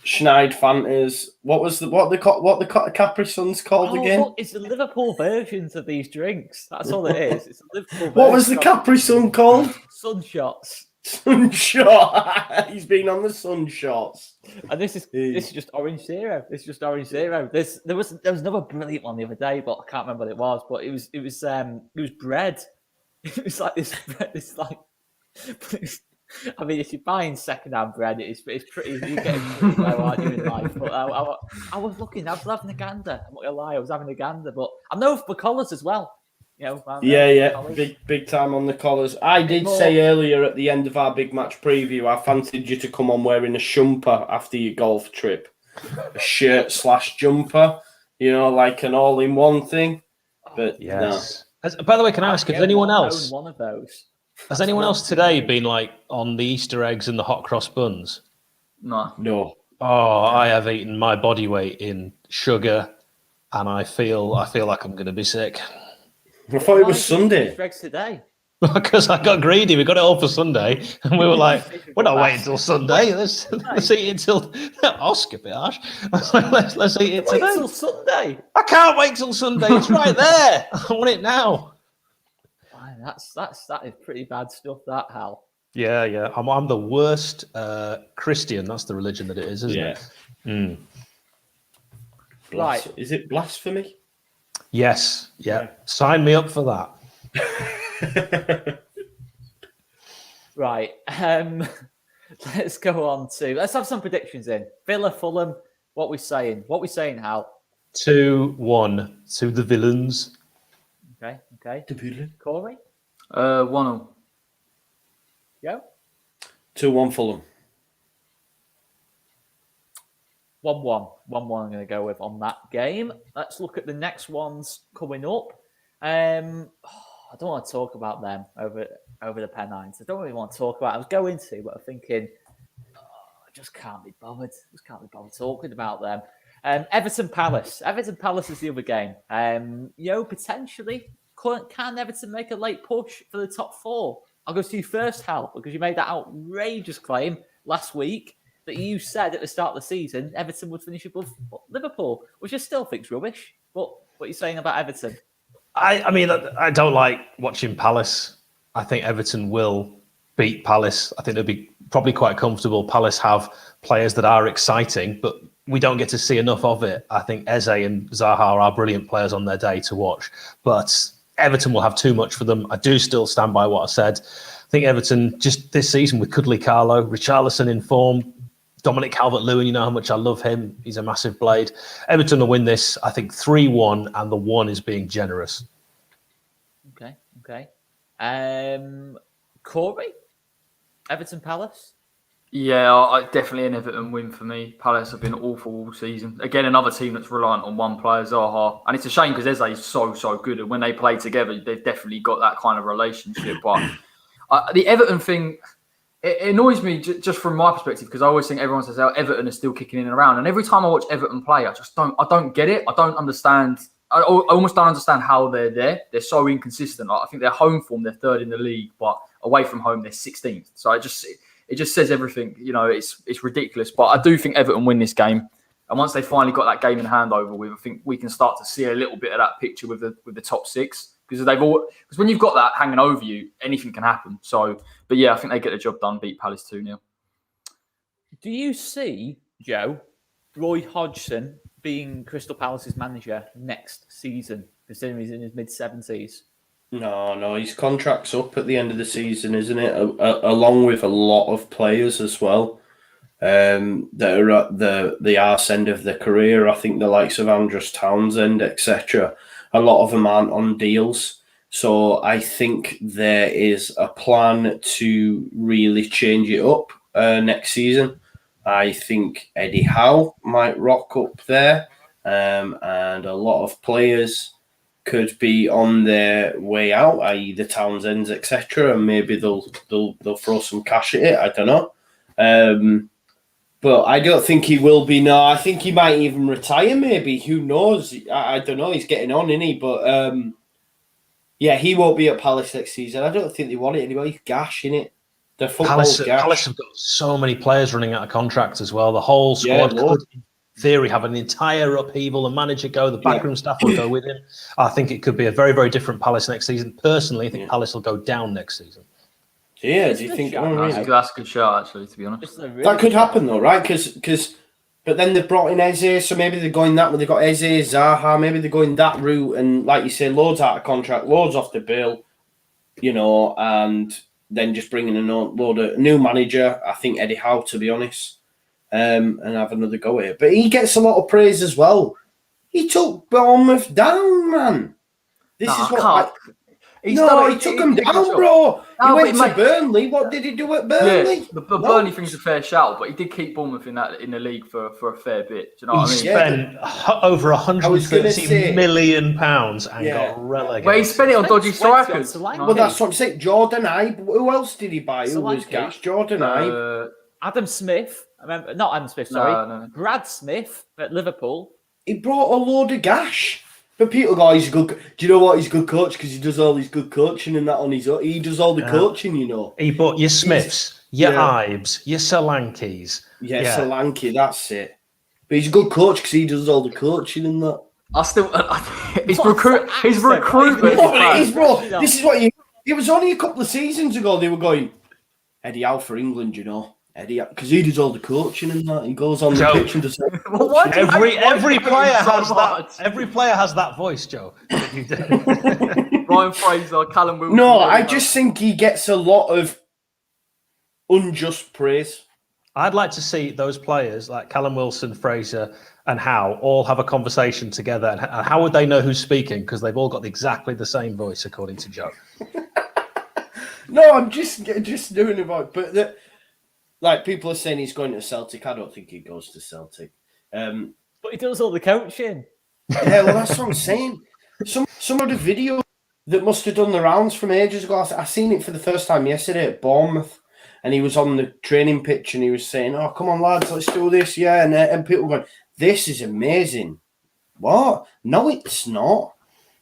Fantas. What the Capri Suns called again? Look, it's the Liverpool versions of these drinks. That's all it is. It's a Liverpool What was the Capri Sun called? Sun shots. Sunshot. He's been on the Sunshots. And this is just Orange Zero. This is just Orange Zero. There was another brilliant one the other day, but I can't remember what it was. But it was bread. It was like this bread. It's like, I mean, if you're buying second-hand bread, it's pretty. You're getting pretty low, aren't you, in life? But I was looking. I was having a gander. I'm not gonna lie. I was having a gander. But I'm known for colours as well. Yeah. Big time on the collars. I did say earlier at the end of our big match preview, I fancied you to come on wearing a shumper after your golf trip. A shirt / jumper, like an all-in-one thing. But yes. No. By the way, can I ask, has anyone else? One of those. Has anyone else today been like on the Easter eggs and the hot cross buns? No. Oh, I have eaten my body weight in sugar, and I feel like I'm going to be sick. I thought it was Sunday. Eggs today. Because I got greedy. We got it all for Sunday, and we were like, "We're not waiting until Sunday. Let's eat it until Oscar be harsh. Let's eat it today. Wait till Sunday. I can't wait till Sunday. It's right there. I want it now. That is pretty bad stuff. That Hal. Yeah. I'm the worst Christian. That's the religion that it is, isn't it? Mm. Right. Is it blasphemy? Yes. Yeah. Sign me up for that. Right. Let's go on to. Let's have some predictions in. Villa, Fulham. What we saying? Hal? 2-1 to the Villains. Okay. The Villain. Corey. 1-0. Yo. 2-1 Fulham. 1-1. 1-1 I'm going to go with on that game. Let's look at the next ones coming up. I don't want to talk about them over the Pennines. I don't really want to talk about it. I was going to, but I'm thinking, I just can't be bothered. Talking about them. Everton Palace. Everton Palace is the other game. Potentially, can Everton make a late push for the top four? I'll go to you first, Hal, because you made that outrageous claim last week that you said at the start of the season Everton would finish above Liverpool, which I still think's rubbish. But what are you saying about Everton? I mean, I don't like watching Palace. I think Everton will beat Palace. I think they'll be probably quite comfortable. Palace have players that are exciting, but we don't get to see enough of it. I think Eze and Zaha are brilliant players on their day to watch, but Everton will have too much for them. I do still stand by what I said. I think Everton, just this season with Kudley Carlo, Richarlison in form, Dominic Calvert-Lewin, you know how much I love him. He's a massive blade. Everton will win this, I think, 3-1, and the 1 is being generous. Okay. Corey? Everton Palace? Yeah, I definitely an Everton win for me. Palace have been awful all season. Again, another team that's reliant on one player, Zaha. And it's a shame because Eze is so good. And when they play together, they've definitely got that kind of relationship. But the Everton thing, it annoys me just from my perspective because I always think everyone says, Everton is still kicking in and around. And every time I watch Everton play, I don't get it. I don't understand. I almost don't understand how they're there. They're so inconsistent. I think their home form, they're third in the league, but away from home, they're 16th. So it just says everything. It's ridiculous. But I do think Everton win this game. And once they finally got that game in hand over with, I think we can start to see a little bit of that picture with the top six. because when you've got that hanging over you, anything can happen. So, but yeah, I think they get the job done. Beat Palace 2-0. Do you see, Joe, Roy Hodgson being Crystal Palace's manager next season, considering he's in his mid-70s? No, his contract's up at the end of the season, isn't it? Along with a lot of players as well that are at the arse end of their career. I think the likes of Andros Townsend, etc. A lot of them aren't on deals. So I think there is a plan to really change it up next season. I think Eddie Howe might rock up there, and a lot of players could be on their way out, i.e. the Townsends, etc., and maybe they'll throw some cash at it. I don't know. But I don't think he will be. No, I think he might even retire, maybe. Who knows? I don't know. He's getting on, isn't he? But yeah, he won't be at Palace next season. I don't think they want it anyway. He's gash, innit? The Palace have got so many players running out of contracts as well. The whole squad could, in theory, have an entire upheaval. The manager go, the backroom staff will go with him. I think it could be a very, very different Palace next season. Personally, I think Palace will go down next season. Yeah, do you think? That's a good shot, actually, to be honest. That could happen, though, right? But then they've brought in Eze, so maybe they're going that way. They've got Eze, Zaha, maybe they're going that route. And like you say, loads out of contract, loads off the bill, and then just bringing a load of new manager. I think Eddie Howe, to be honest, and have another go at it. But he gets a lot of praise as well. He took Bournemouth down, man. He took them down, bro. He went to Burnley. What did he do at Burnley? Yeah, the Burnley thing's a fair shout, but he did keep Bournemouth in the league for a fair bit. Do you know what I mean? He spent over £130 million and got relegated. Well, he spent it on dodgy strikers. Well, that's what I'm saying. Jordan Ibe. Who else did he buy? Who was gash? Jordan Ibe. Adam Smith. Not Adam Smith, sorry. No. Brad Smith at Liverpool. He brought a load of gash. But people go, he's a good. Do you know what? He's a good coach because he does all his good coaching and that on his own. He does all the coaching, He bought your Smiths, your Ibes, your Solankis. Yeah, Solanke, that's it. But he's a good coach because he does all the coaching and that. His recruitment. It is, bro. This is what it was only a couple of seasons ago they were going, Eddie Howe for England, Eddie, because he does all the coaching and that. He goes on the pitch and does every player has that. Every player has that voice, Joe. Ryan Fraser, Callum Wilson. No, I just think he gets a lot of unjust praise. I'd like to see those players like Callum Wilson, Fraser, and Howe all have a conversation together. And how would they know who's speaking? Because they've all got exactly the same voice, according to Joe. No, I'm just doing it, but like people are saying he's going to Celtic. I don't think he goes to Celtic. But he does all the coaching. Yeah, well, that's what I'm saying. Some of the video that must have done the rounds from ages ago. I seen it for the first time yesterday at Bournemouth, and he was on the training pitch and he was saying, "Oh, come on, lads, let's do this." Yeah, and people going, "This is amazing." What? No, it's not.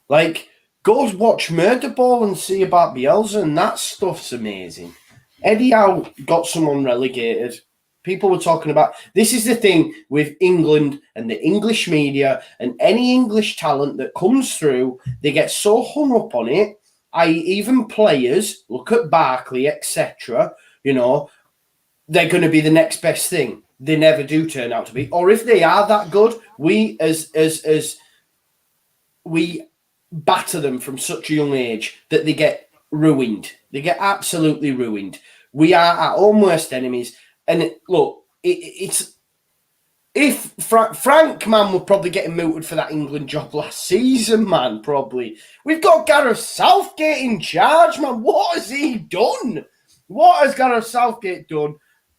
Like, go watch Murder Ball and see about Bielsa, and that stuff's amazing. Eddie Howe got someone relegated. People were talking about... This is the thing with England and the English media and any English talent that comes through, they get so hung up on it. Even players, look at Barkley, etc., they're going to be the next best thing. They never do turn out to be. Or if they are that good, we we batter them from such a young age that they get ruined. They get absolutely ruined. We are our own worst enemies. And it's if Frank, man, were probably getting mooted for that England job last season, man, probably. We've got Gareth Southgate in charge, man. What has he done? What has Gareth Southgate done?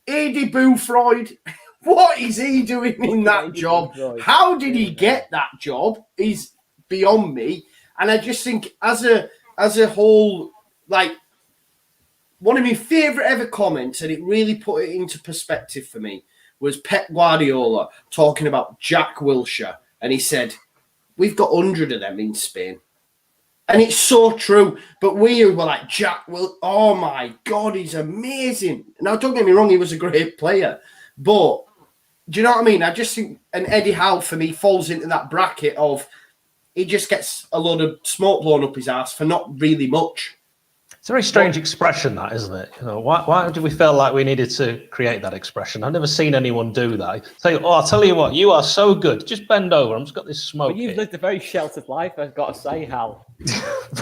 Eddie Boothroyd, what is he doing in that job? How did he get that job? Is beyond me. And I just think as a whole, like, one of my favourite ever comments, and it really put it into perspective for me, was Pep Guardiola talking about Jack Wilshere. And he said, we've got 100 of them in Spain. And it's so true. But we were like, oh my God, he's amazing. Now, don't get me wrong, he was a great player. But do you know what I mean? I just think, and Eddie Howe, for me, falls into that bracket of he just gets a load of smoke blown up his ass for not really much. It's a very strange expression, that, isn't it? You know, why did we feel like we needed to create that expression? I've never seen anyone do that. I'll tell you what, you are so good. Just bend over. I've just got this smoke. But you've lived a very sheltered life, I've got to say, Hal.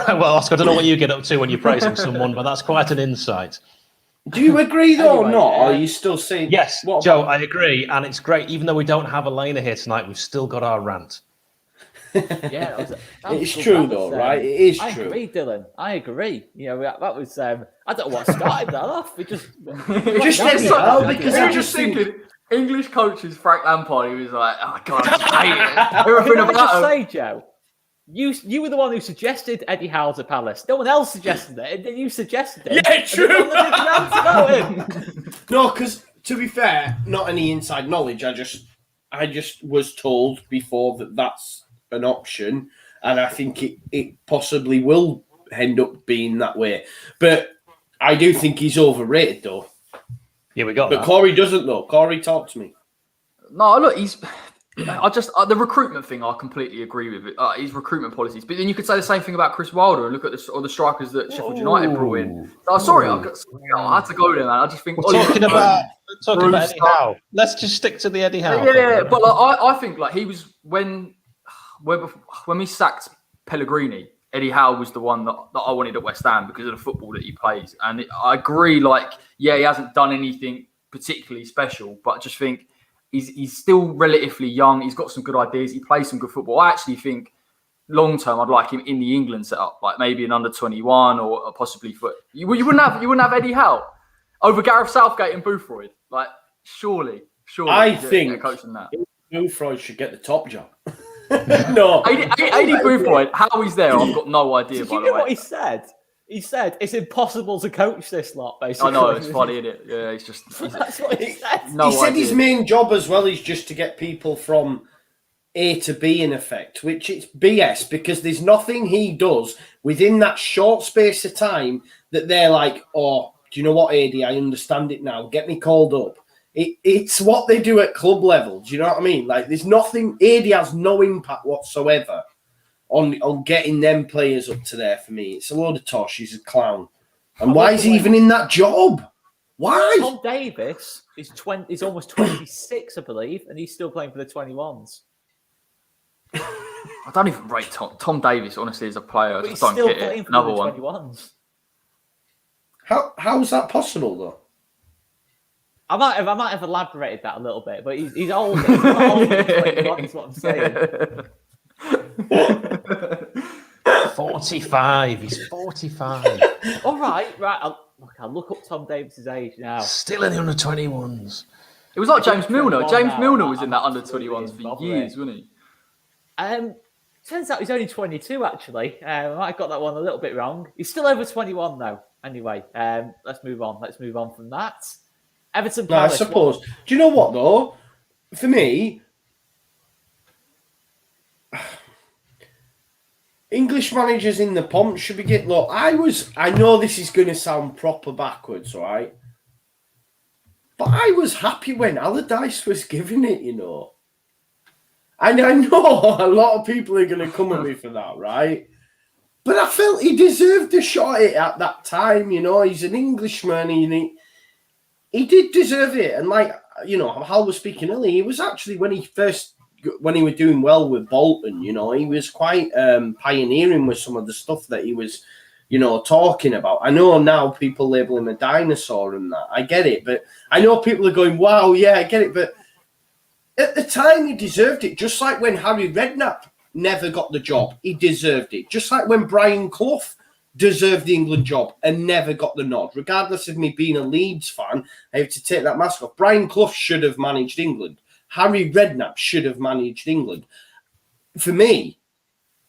Well, Oscar, I don't know what you get up to when you're praising someone, but that's quite an insight. Do you agree, though, or not? Or are you still saying... Yes, Joe, I agree. And it's great. Even though we don't have Elena here tonight, we've still got our rant. Yeah, it's true, though, right? It is true. I agree, Dylan. I agree. You know, that was... I don't know what started that off. We just... because I just thinking... English coaches, Frank Lampard, he was like, oh, God, I just hate it. Everything about about him. Say, Joe, you were the one who suggested Eddie Howe to Palace. No one else suggested it, and then you suggested it. Yeah, true. No, because to be fair, not any inside knowledge. I just was told before that that's an option, and I think it possibly will end up being that way. But I do think he's overrated, though. Yeah, we got but that. Corey doesn't, though. Corey, talk to me. No, look, the recruitment thing, I completely agree with it. His recruitment policies. But then you could say the same thing about Chris Wilder and look at the strikers that Sheffield United brought in. So, sorry, I had to go there, man. I just think... We're talking about Eddie Howe. Let's just stick to the Eddie Howe. Yeah, but I think he was... When we sacked Pellegrini, Eddie Howe was the one that I wanted at West Ham because of the football that he plays. And I agree, he hasn't done anything particularly special, but I just think he's still relatively young. He's got some good ideas. He plays some good football. I actually think long term, I'd like him in the England setup, like maybe an under-21 or possibly for... You wouldn't have Eddie Howe over Gareth Southgate and Boothroyd. Surely. I think coaching that. Boothroyd should get the top job. No. Eddie Boothroyd, how he's there, I've got no idea. Did you know what he said? He said it's impossible to coach this lot, basically. I know, it's funny, isn't it? Yeah, it's just... That's what he said. He said his main job as well is just to get people from A to B, in effect, which it's BS, because there's nothing he does within that short space of time that they're like, oh, do you know what, AD, I understand it now. Get me called up. It's what they do at club level. Do you know what I mean? There's nothing... AD has no impact whatsoever on getting them players up to there for me. It's a load of tosh. He's a clown. And why is he even in that job? Why? Tom Davis is almost 26, I believe, and he's still playing for the 21s. I don't even rate Tom Davis, honestly, as a player. But I just don't get it. Another one. 21s. How's that possible, though? I might have elaborated that a little bit, but he's older. He's not older than 21, is what I'm saying. 45. He's 45. All right. I'll look up Tom Davis's age now. Still in the under-21s. It was like James Milner. James Milner was in that under-21s for years, wasn't he? Turns out he's only 22, actually. I might have got that one a little bit wrong. He's still over 21, though. Anyway, let's move on. Let's move on from that. Everton Palace. I suppose. Do you know what, though? For me, English managers in the pomp should be getting... Look, I know this is going to sound proper backwards, right? But I was happy when Allardyce was giving it, you know. And I know a lot of people are going to come at me for that, right? But I felt he deserved a shot at it at that time, you know. He's an Englishman, he did deserve it. And Hal was speaking earlier, he was actually, when he was doing well with Bolton, you know, he was quite pioneering with some of the stuff that he was, you know, talking about. I know now people label him a dinosaur and that. I get it. But I know people are going, wow, yeah, I get it. But at the time, he deserved it. Just like when Harry Redknapp never got the job, he deserved it. Just like when Brian Clough deserved the England job and never got the nod. Regardless of me being a Leeds fan, I have to take that mask off. Brian Clough should have managed England. Harry Redknapp should have managed England. For me,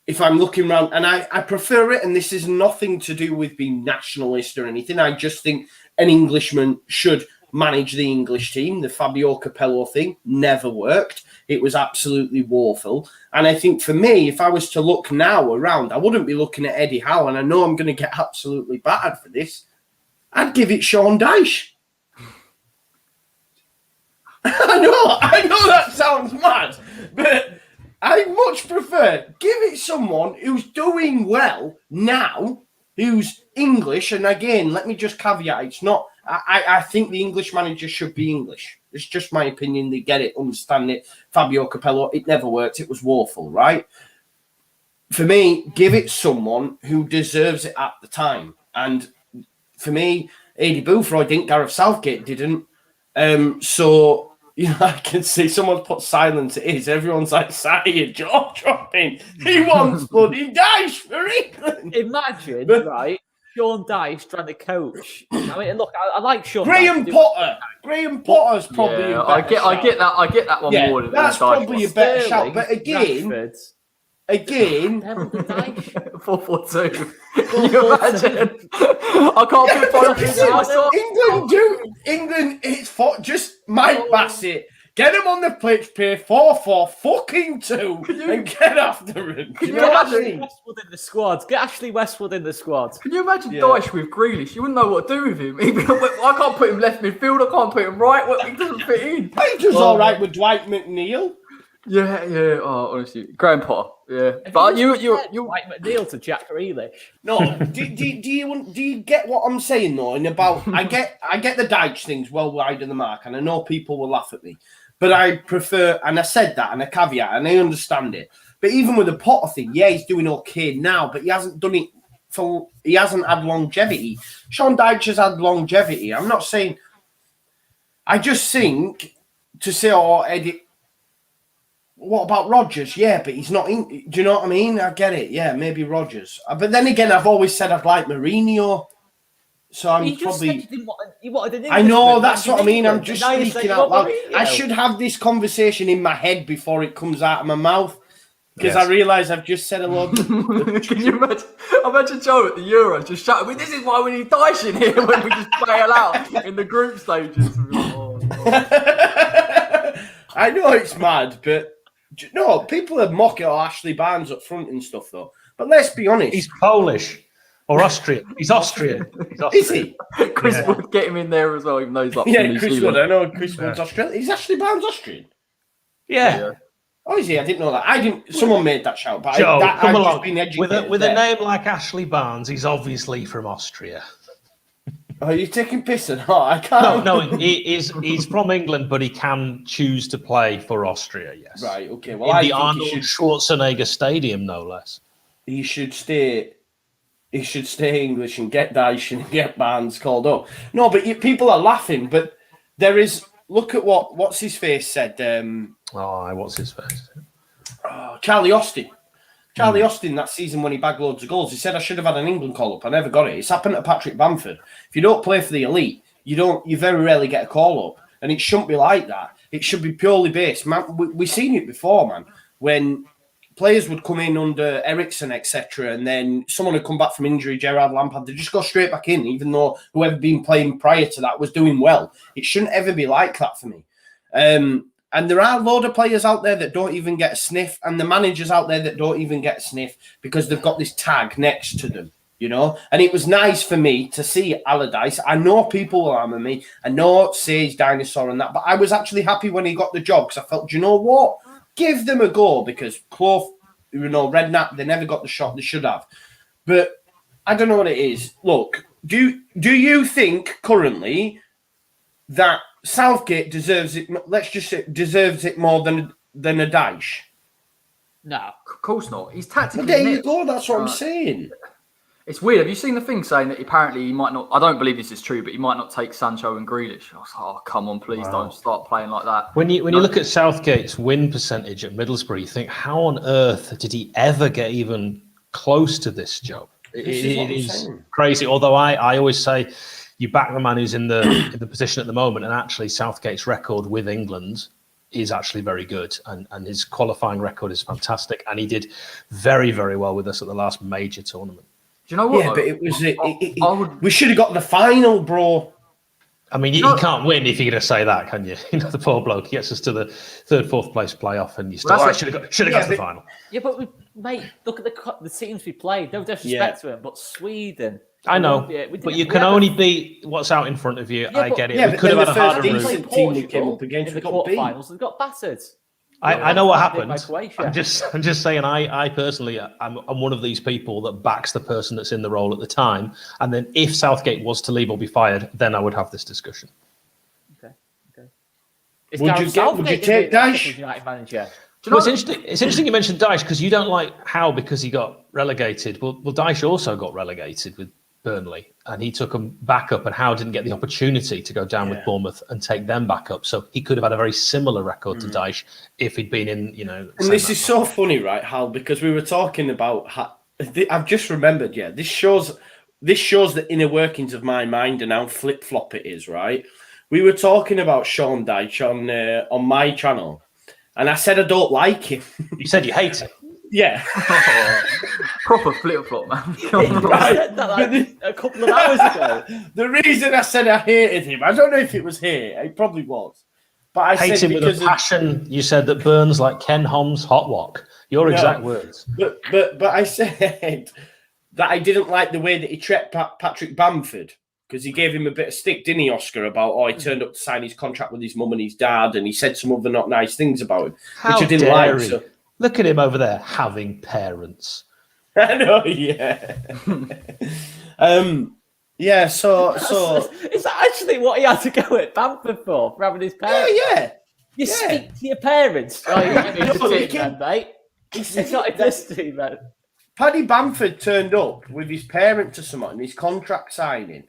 if I'm looking around, and I prefer it, and this is nothing to do with being nationalist or anything, I just think an Englishman should manage the English team. The Fabio Capello thing never worked. It was absolutely woeful. And I think for me, if I was to look now around, I wouldn't be looking at Eddie Howe, and I know I'm going to get absolutely battered for this. I'd give it Sean Dyche. I know that sounds mad, but I much prefer give it someone who's doing well now, who's English. And again, let me just caveat: it's not. I think the English manager should be English. It's just my opinion. They get it, understand it. Fabio Capello, it never worked. It was woeful, right? For me, give it someone who deserves it at the time. And for me, Eddie Boothroyd didn't, Gareth Southgate didn't. So, I can see someone's put silence. It is. Everyone's like, Sally, jaw dropping. He wants bloody Dyche for England. Imagine, right? Sean Dyche trying to coach. I mean, look, I like Sean Graham Dyche. Potter. Graham Potter's probably a better I get that one more than that's probably a better shout. But Rashford. Again, 4-4-2. Can you imagine? I can't put England, it's for just Mike Bassett. Get him on the pitch, pay 4-4 fucking 2 and get after him. Can you imagine Westwood in the squad? Get Ashley Westwood in the squad. Can you imagine Dyche with Grealish? You wouldn't know what to do with him. I can't put him left midfield. I can't put him right. He doesn't fit in. He does all right with Dwight McNeil. Yeah. Oh, honestly, Graham Potter. Yeah, but you Dwight McNeil to Jack Grealish. No, do you get what I'm saying though? And about I get the Dyche things well wide of the mark, and I know people will laugh at me, but I prefer, and I said that, and a caveat, and I understand it. But even with the Potter thing, yeah, he's doing okay now, but he hasn't done it he hasn't had longevity. Sean Dyche has had longevity. I'm not saying. I just think to say, Eddie. What about Rodgers? Yeah, but he's not in. Do you know what I mean? I get it. Yeah, maybe Rodgers. But then again, I've always said I'd like Mourinho. So I'm probably. You wanted an I know, that's what I mean. I'm just speaking speaking out loud. I should have this conversation in my head before it comes out of my mouth. Because I realise I've just said a lot. Can you imagine Joe at the Euro just shouting, "This is why we need Dyche in here when we just bail out in the group stages." I know it's mad, but. No, people are mocking Ashley Barnes up front and stuff, though. But let's be honest. He's Polish or Austrian. He's Austrian. Is he? Chris Wood, get him in there as well, even though he's like Chris Wood. I know Chris Wood's Australian. Is Ashley Barnes Austrian? Yeah. Oh, is he? I didn't know that. Someone made that shout, but Joe, come along. With a name like Ashley Barnes, he's obviously from Austria. Are you taking piss or not? I can't. No, he's from England, but he can choose to play for Austria, yes. Right, okay. Well, in the Arnold Schwarzenegger Stadium, no less. He should stay English and get Dyche and get Barnes called up. No, but people are laughing, but there is... Look at what's his face said. What's his face? Charlie Austin. Austin, that season when he bagged loads of goals, he said, I should have had an England call-up. I never got it. It's happened to Patrick Bamford. If you don't play for the elite, you very rarely get a call-up. And it shouldn't be like that. It should be purely based. Man, we've seen it before, man, when players would come in under Ericsson, etc., and then someone would come back from injury, Gerrard Lampard, they'd just go straight back in, even though whoever been playing prior to that was doing well. It shouldn't ever be like that for me. And there are a load of players out there that don't even get a sniff, and the managers out there that don't even get a sniff because they've got this tag next to them, you know? And it was nice for me to see Allardyce. I know people will hammer me. I know Sage Dinosaur and that, but I was actually happy when he got the job because I felt, do you know what? Give them a go because Clough, Redknapp, they never got the shot they should have. But I don't know what it is. Look, do you think currently that Southgate deserves it? Let's just say deserves it more than a Dyche. No, of course not. He's tactically. But there you go. That's what I'm saying. It's weird. Have you seen the thing saying that apparently he might not? I don't believe this is true, but he might not take Sancho and Grealish. I was like, oh, come on, please don't start playing like that. When you look at Southgate's win percentage at Middlesbrough, you think, how on earth did he ever get even close to this job? It is crazy. Although I always say, you back the man who's in the position at the moment, and actually Southgate's record with England is actually very good, and his qualifying record is fantastic, and he did very, very well with us at the last major tournament. Do you know what? Yeah, but it was we should have got the final, bro. I mean, you can't win if you're going to say that, can you? The poor bloke gets us to the third, fourth place playoff, and you still should have got to the final. Yeah, but mate, look at the teams we played. No disrespect to him, but Sweden. I know, but you can only beat what's out in front of you. I get it. We could have had a harder route. Team we came up against in the quarterfinals and got battered. I know what happened. I'm just saying. I personally, I'm one of these people that backs the person that's in the role at the time. And then if Southgate was to leave or be fired, then I would have this discussion. Okay. Would you take Dyche? United manager? Well, it's interesting you mentioned Dyche because you don't like Howe because he got relegated. Well, Dyche also got relegated with Burnley, and he took them back up, and Howe didn't get the opportunity to go down with Bournemouth and take them back up. So he could have had a very similar record to Dyche if he'd been in, And this is so funny, right, Hal? Because we were talking about. I've just remembered. Yeah, this shows the inner workings of my mind and how flip flop it is. Right, we were talking about Sean Dyche on my channel, and I said I don't like him. You said you hate him. Yeah. Proper flip-flop, man. I said that a couple of hours ago. The reason I said I hated him, I don't know if it was here. It probably was. But I hate said him with a passion. You said that burns like Ken Hom's hot wok. Your exact words. But I said that I didn't like the way that he treated Patrick Bamford. Because he gave him a bit of stick, didn't he, Oscar, about, he turned up to sign his contract with his mum and his dad, and he said some other not nice things about him, which I didn't like. So. Look at him over there having parents. I know, yeah. So is that actually what he had to go at Bamford for having his parents? Yeah. You speak to your parents. Oh, mate. It's not in this team, mate. Paddy Bamford turned up with his parent to someone, his contract signing.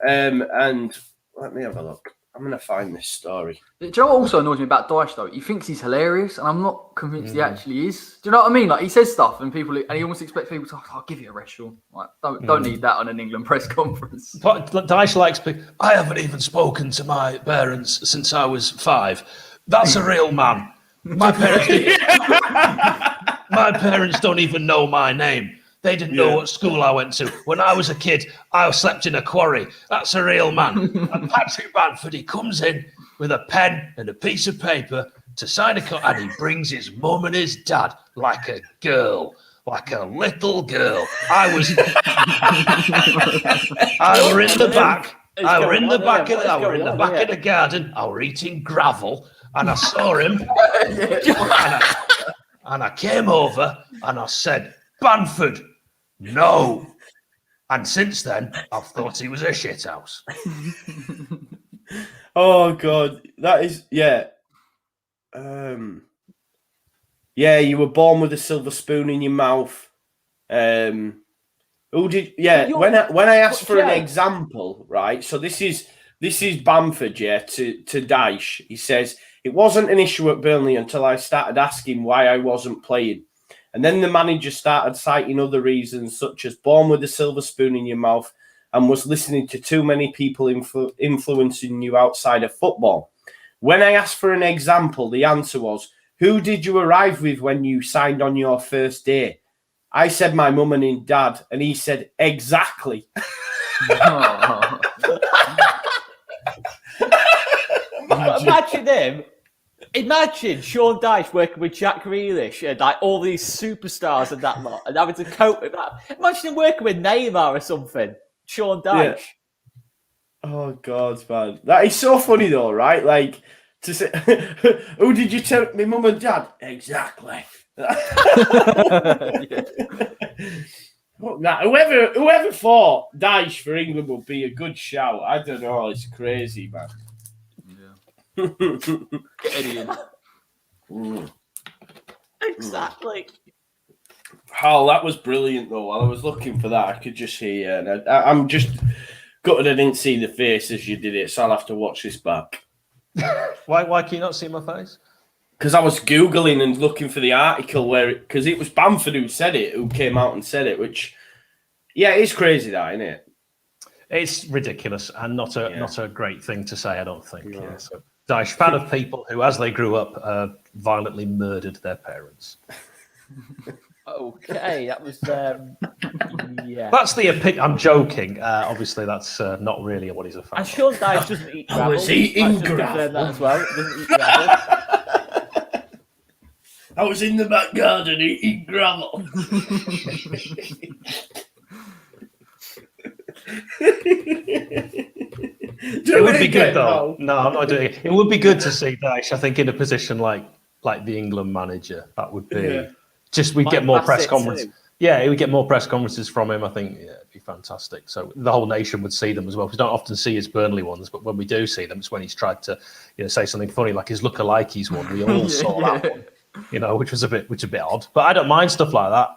And let me have a look. I'm going to find this story. Do you know what also annoys me about Dyche, though? He thinks he's hilarious, and I'm not convinced he actually is. Do you know what I mean? Like, he says stuff, and he almost expects people to, I'll give you a rest, Sean. Like, don't need that on an England press conference. But Dyche likes, I haven't even spoken to my parents since I was 5. That's a real man. My parents don't even know my name. They didn't know what school I went to. When I was a kid, I slept in a quarry. That's a real man. And Patrick Bamford, he comes in with a pen and a piece of paper to sign a contract, and he brings his mum and his dad like a girl, like a little girl. I were in the back. I were in the back of the garden. I were eating gravel, and I saw him. And I came over and I said, Bamford, no. And since then, I've thought he was a shithouse. Oh, God. That is, you were born with a silver spoon in your mouth. When I asked for an example, right? So this is Bamford, to Dyche. He says, it wasn't an issue at Burnley until I started asking why I wasn't playing. And then the manager started citing other reasons, such as born with a silver spoon in your mouth and was listening to too many people influencing you outside of football. When I asked for an example, the answer was, who did you arrive with when you signed on your first day? I said my mum and dad, and he said, exactly. Imagine him. Imagine Sean Dyche working with Jack Grealish and like all these superstars and that lot, and having to cope with that. Imagine him working with Neymar or something. Sean Dyche. Yeah. Oh God, man, that is so funny though, right? Like to say, who did you tell me, mum and dad? Exactly. Now, whoever thought Dyche for England would be a good shout, I don't know. It's crazy, man. Get Eddie in. Exactly. Hal, that was brilliant though. While I was looking for that, I could just hear you, and I'm just gutted I didn't see the face as you did it, so I'll have to watch this back. Why can you not see my face? Because I was Googling and looking for the article because it was Bamford who came out and said it, which, it's crazy that, isn't it? It's ridiculous and not a great thing to say, I don't think. No. Yeah, so Dyche, fan of people who, as they grew up, violently murdered their parents. Okay, that was That's the opinion. I'm joking. Obviously, that's not really what he's a fan. And Sean Dyche doesn't eat gravel. I was eating gravel. That as well. Doesn't eat gravel. I was in the back garden eating gravel. It would be good though. No, I'm not doing it. It would be good to see Dyche, I think, in a position like like the England manager. That would be Yeah. just we'd get more press conferences. Too. Yeah, we get more press conferences from him. I think it'd be fantastic. So the whole nation would see them as well. We don't often see his Burnley ones, but when we do see them, it's when he's tried to say something funny, like his lookalikes one. We all saw that one, which was a bit odd. But I don't mind stuff like that.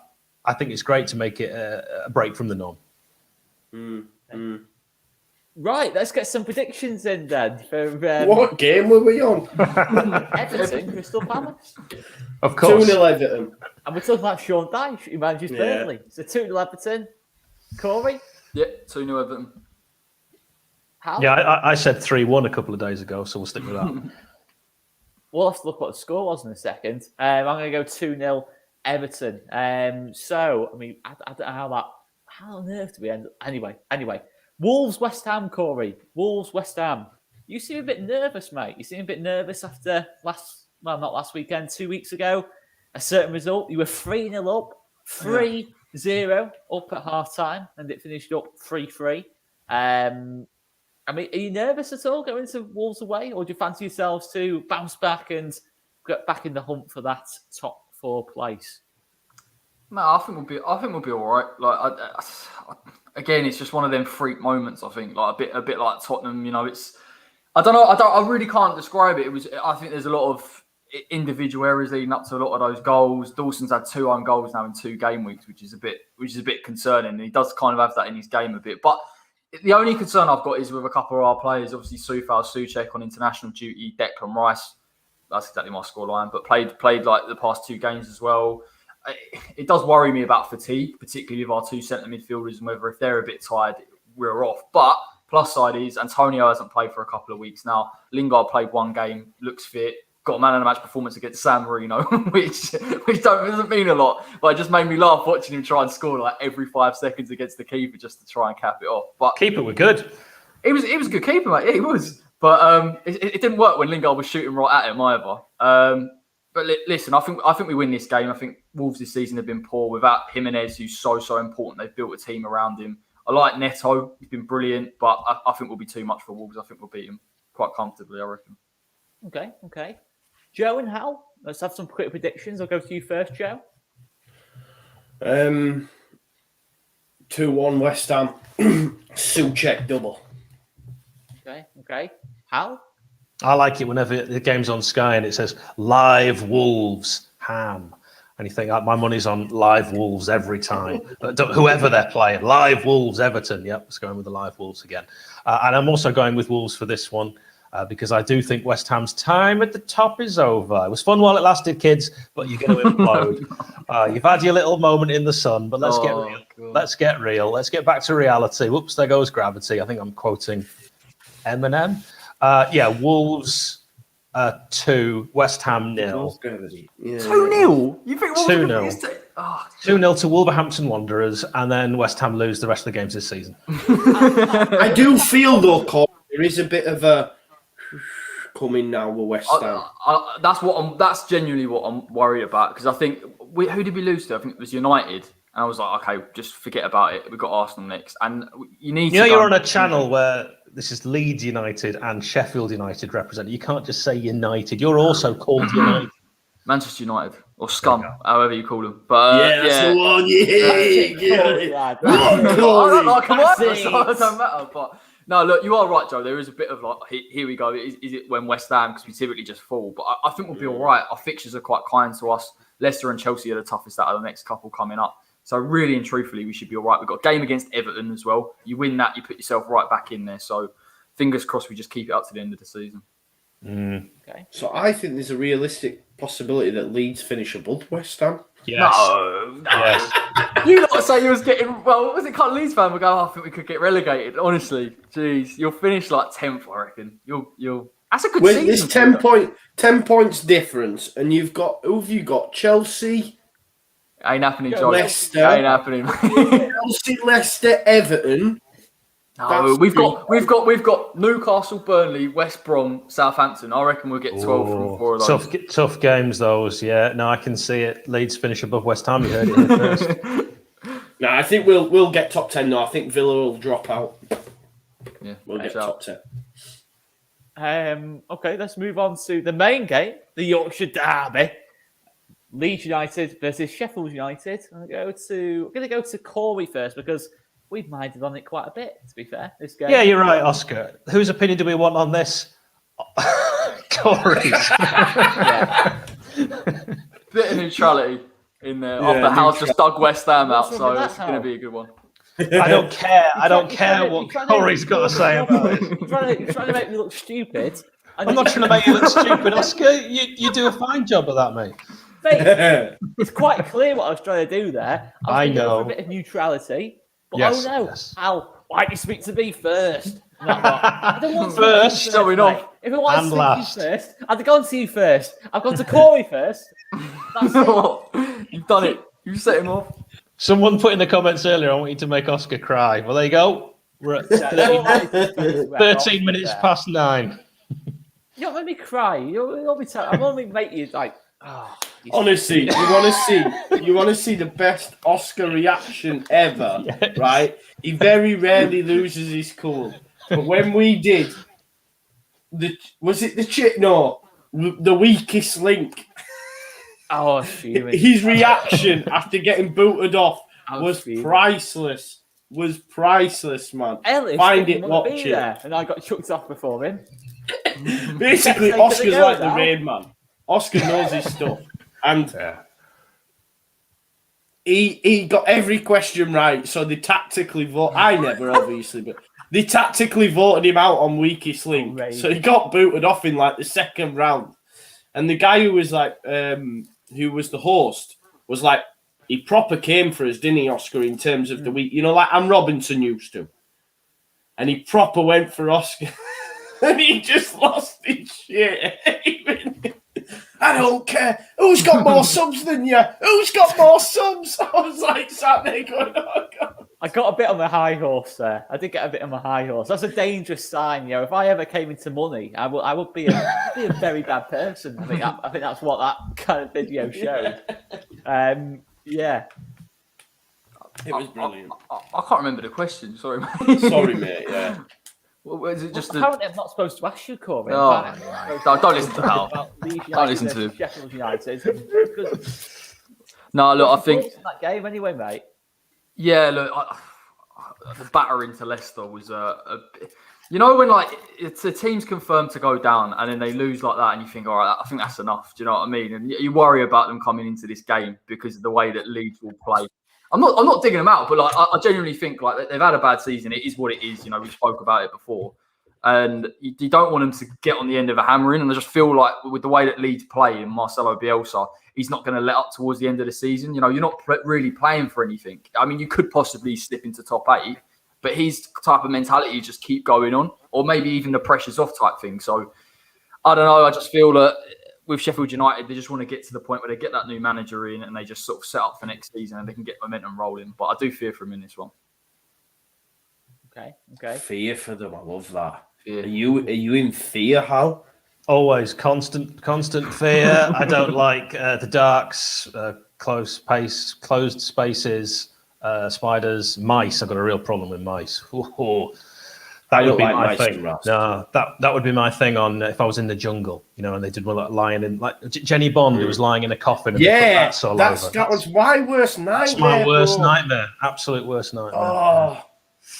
I think it's great to make it a break from the norm. Right, let's get some predictions in then. For, What game were we on? Everton, Crystal Palace. Of course. 2-0 Everton. And we're talking about Sean Dyche, who manages Burnley. So 2-0 Everton. Corey? Yeah, 2-0 Everton. How? Yeah, I said 3-1 a couple of days ago, so we'll stick with that. We'll have to look what the score was in a second. I'm going to go 2-0 Everton. So, I mean, I don't know how on earth do we end up? Anyway. Wolves, West Ham, Corey. Wolves, West Ham. You seem a bit nervous, mate. You seem a bit nervous after not last weekend, 2 weeks ago. A certain result. You were 3-0 up, 3-0 up at half time, and it finished up 3-3. I mean, are you nervous at all going to Wolves away, or do you fancy yourselves to bounce back and get back in the hunt for that top 4 place? No, I think we'll be all right. Like, again, it's just one of them freak moments. I think, like a bit like Tottenham. It's. I don't know. I really can't describe it. I think there's a lot of individual errors leading up to a lot of those goals. Dawson's had 2 own goals now in 2 game weeks, which is a bit concerning. And he does kind of have that in his game a bit. But the only concern I've got is with a couple of our players. Obviously, Souček on international duty, Declan Rice. That's exactly my scoreline. But played like the past 2 games as well. It does worry me about fatigue, particularly with our 2 centre midfielders, and whether if they're a bit tired, we're off. But plus side is Antonio hasn't played for a couple of weeks now. Lingard played 1 game, looks fit, got a man of the match performance against San Marino, which doesn't mean a lot. But it just made me laugh watching him try and score like every 5 seconds against the keeper just to try and cap it off. But keeper were good. He was a good keeper, mate. Yeah, he was. But it didn't work when Lingard was shooting right at him either. But listen, I think we win this game. I think Wolves this season have been poor without Jimenez, who's so important. They've built a team around him. I like Neto. He's been brilliant, but I think we'll be too much for Wolves. I think we'll beat him quite comfortably, I reckon. Okay. Joe and Hal, let's have some quick predictions. I'll go to you first, Joe. 2-1 West Ham. Souček double. Okay. Hal? I like it whenever the game's on Sky and it says live Wolves Ham. And you think, my money's on live Wolves every time. Whoever they're playing, live Wolves Everton. Yep, it's going with the live Wolves again. And I'm also going with Wolves for this one because I do think West Ham's time at the top is over. It was fun while it lasted, kids, but you're going to implode. You've had your little moment in the sun, but let's get real. God. Let's get real. Let's get back to reality. Whoops, there goes gravity. I think I'm quoting Eminem. Wolves 2, West Ham 0. 2-0? You think Wolves 2-0? 2-0 to Wolverhampton Wanderers, and then West Ham lose the rest of the games this season. I do feel, though, Colin, there is a bit of a coming now with West Ham. That's genuinely what I'm worried about, because I think, who did we lose to? I think it was United. And I was like, okay, just forget about it. We've got Arsenal next. And you need to... you're on a channel where this is Leeds United and Sheffield United represented. You can't just say United. You're also called United. Manchester United. Or Scum, however you call them. But that's the one. Yeah. Come on. It doesn't matter. But no, look, you are right, Joe. There is a bit of like, here we go. Is it when West Ham, because we typically just fall. But I think we'll be all right. Our fixtures are quite kind to us. Leicester and Chelsea are the toughest out of the next couple coming up. So really and truthfully, we should be all right. We've got a game against Everton as well. You win that, you put yourself right back in there. So fingers crossed we just keep it up to the end of the season. Okay. So I think there's a realistic possibility that Leeds finish above West Ham. Yes. No. Yes. You lot say you was getting... Well, what was it? Can't Leeds fan will go, I think we could get relegated. Honestly. Jeez. You'll finish like 10th, I reckon. You'll... That's a good season. There's 10 points difference, and you've got... Who have you got? Chelsea... Ain't happening, John. Leicester. Ain't happening. Chelsea, Leicester, Everton. No, we've got Newcastle, Burnley, West Brom, Southampton. I reckon we'll get 12 from 4 of those. Tough games, those. Yeah, no, I can see it. Leeds finish above West Ham. You heard it here first. No, I think we'll get top 10 now. I think Villa will drop out. Yeah, we'll get top 10. Okay, let's move on to the main game, the Yorkshire derby. Leeds United versus Sheffield United. I'm going to go to Corey first because we've minded on it quite a bit, to be fair, this game. Yeah, you're right, Oscar. Whose opinion do we want on this? Corey's. Bit of neutrality in there. After House just dug West Ham out, so it's going to be a good one. I don't care. I don't care what Corey's got to say about it. You're trying to make me look stupid. I'm not trying to make you look stupid, Oscar. You do a fine job of that, mate. Mate, it's quite clear what I was trying to do there. I know. For a bit of neutrality. But yes, oh no, yes. Al, why do you speak to me first? I don't want to first, speak to you first. If I wanted to speak last. to you first, I'd have gone to you first. I've gone to Corey first. That's it. You've done it. You set him off. Someone put in the comments earlier, I want you to make Oscar cry. Well, there you go. We're at 13 minutes past 9. You don't make me cry. I'm only make you like. Oh, honestly, you want to see the best Oscar reaction ever, yes. Right? He very rarely loses his cool. But when we did, the weakest link. Oh, his reaction after getting booted off was priceless. Was priceless, man. Ellis find it, watch it. There, and I got chucked off before him. Basically, Oscar's like the Rain Man. Oscar knows his stuff, and he got every question right. So they tactically vote. I never, obviously, but they tactically voted him out on weakest link. So he got booted off in like the second round. And the guy who was like, who was the host, was like, he proper came for us, didn't he, Oscar? In terms of the week, like Anne Robinson used to, and he proper went for Oscar, and he just lost his shit. I don't care. Who's got more subs than you? Who's got more subs? I was like sat there going, oh God. I got a bit on my high horse there. I did get a bit on my high horse. That's a dangerous sign, If I ever came into money, I would be a very bad person. I think that's what that kind of video showed. Yeah. It was brilliant. I can't remember the question. Sorry, mate. Sorry, mate. Yeah. Well, is it just apparently I'm not supposed to ask you, Corey. Don't listen to Hal. Don't listen to him. Sheffield United. No, look, I think that game anyway, mate. Yeah, look, the batter into Leicester was when like the team's confirmed to go down and then they lose like that, and you think, all right, I think that's enough. Do you know what I mean? And you worry about them coming into this game because of the way that Leeds will play. I'm not digging them out, but like I genuinely think like they've had a bad season. It is what it is. We spoke about it before, and you don't want them to get on the end of a hammering. And I just feel like with the way that Leeds play and Marcelo Bielsa, he's not going to let up towards the end of the season. You're not really playing for anything. I mean, you could possibly slip into top 8, but his type of mentality is just keep going on, or maybe even the pressure's off type thing. So I don't know. I just feel that with Sheffield United, they just want to get to the point where they get that new manager in and they just sort of set up for next season and they can get momentum rolling. But I do fear for him in this one. Okay. Fear for them. I love that. Fear. Are you in fear, Hal? Always constant fear. I don't like the darks, closed spaces, spiders, mice. I've got a real problem with mice. That would be my thing. No, that would be my thing on if I was in the jungle, and they did one like lying in, like Jenny Bond, who was lying in a coffin. And that was my worst nightmare. That's my worst nightmare. Absolute worst nightmare. Oh,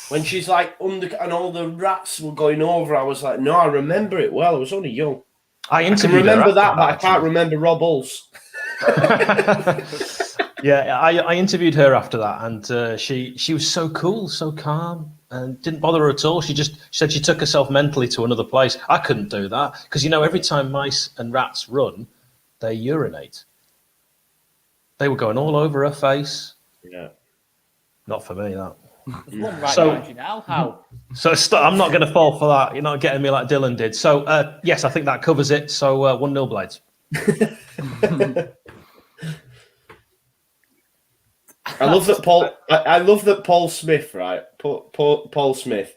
when she's like under and all the rats were going over, I was like, no, I remember it well. I was only young. I can remember that, but I can't remember Rob Hulse. Yeah, I interviewed her after that, and she was so cool, so calm, and didn't bother her at all. She said she took herself mentally to another place. I couldn't do that because every time mice and rats run, they urinate. They were going all over her face. Yeah, not for me that. So I'm not going to fall for that. You're not getting me like Dylan did. So yes, I think that covers it. So 1-0 Blades. I love that Paul Smith, right? Paul Smith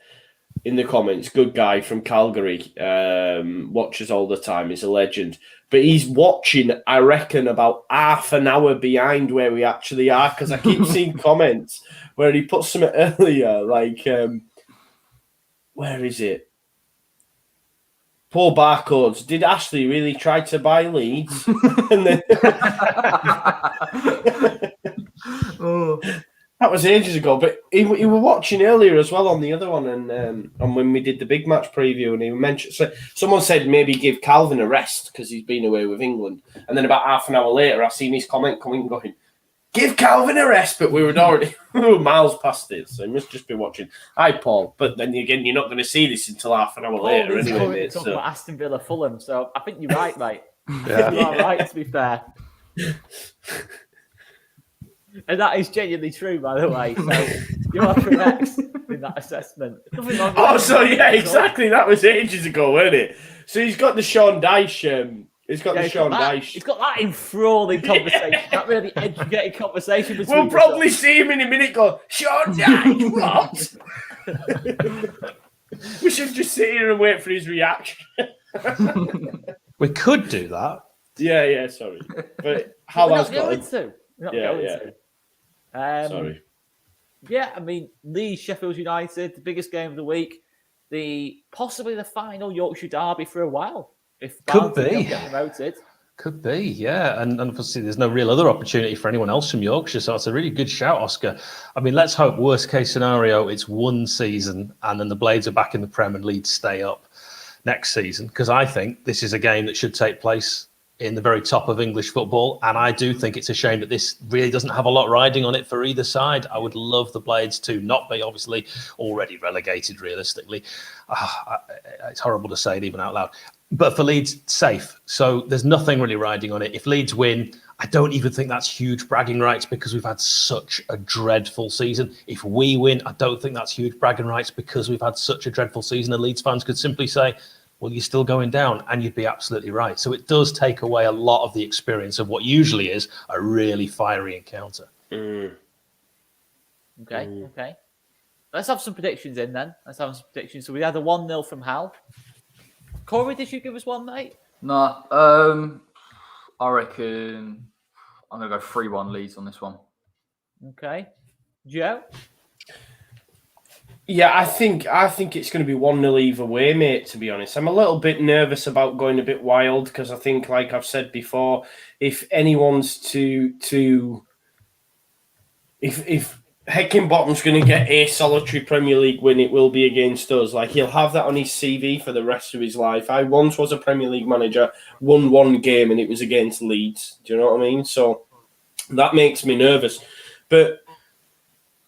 in the comments, good guy from Calgary, watches all the time. He's a legend. But he's watching, I reckon, about half an hour behind where we actually are, because I keep seeing comments where he put something earlier, like, where is it? Poor Barcodes. Did Ashley really try to buy Leeds? And then... That was ages ago, but he were watching earlier as well on the other one, and when we did the big match preview, and he mentioned someone said maybe give Calvin a rest because he's been away with England, and then about half an hour later, I seen his comment coming going, "Give Calvin a rest," but we were miles past it, so he must just be watching. Hi, Paul, but then again, you're not going to see this until half an hour later anyway, mate. Talking about Aston Villa, Fulham, so I think you're right, mate. Yeah. You are right, to be fair. And that is genuinely true, by the way. So you are correct in that assessment. Exactly. That was ages ago, wasn't it? So he's got the Sean Dyche. He's got Dyche. He's got that enthralling conversation. That really educated conversation between. We'll probably see him in a minute. Go, Sean Dyche, what? We should just sit here and wait for his reaction. We could do that. Yeah. Sorry, but how long's got We're not going to. Sorry. Yeah, I mean, Leeds, Sheffield United, the biggest game of the week, possibly the final Yorkshire derby for a while. If could be don't get promoted. Could be, yeah, and obviously there's no real other opportunity for anyone else from Yorkshire, so it's a really good shout, Oscar. I mean, let's hope worst case scenario it's one season and then the Blades are back in the Prem and Leeds stay up next season, because I think this is a game that should take place in the very top of English football, and I do think it's a shame that this really doesn't have a lot riding on it for either side. I would love the Blades to not be obviously already relegated realistically. It's horrible to say it even out loud. But for Leeds, safe. So there's nothing really riding on it. If Leeds win, I don't even think that's huge bragging rights because we've had such a dreadful season. If we win, I don't think that's huge bragging rights because we've had such a dreadful season. And Leeds fans could simply say, well, you're still going down, and you'd be absolutely right. So it does take away a lot of the experience of what usually is a really fiery encounter. Okay. Let's have some predictions in then. So we had a 1-0 from Hal. Corey, did you give us one, mate? No. I reckon I'm going to go 3-1 Leeds on this one. Okay. Joe? Yeah, I think it's going to be 1-0 either way, mate, to be honest. I'm a little bit nervous about going a bit wild because I think, like I've said before, if anyone's if Heckingbottom's going to get a solitary Premier League win, it will be against us. Like, he'll have that on his CV for the rest of his life. I once was a Premier League manager, won one game, and it was against Leeds. Do you know what I mean? So that makes me nervous. But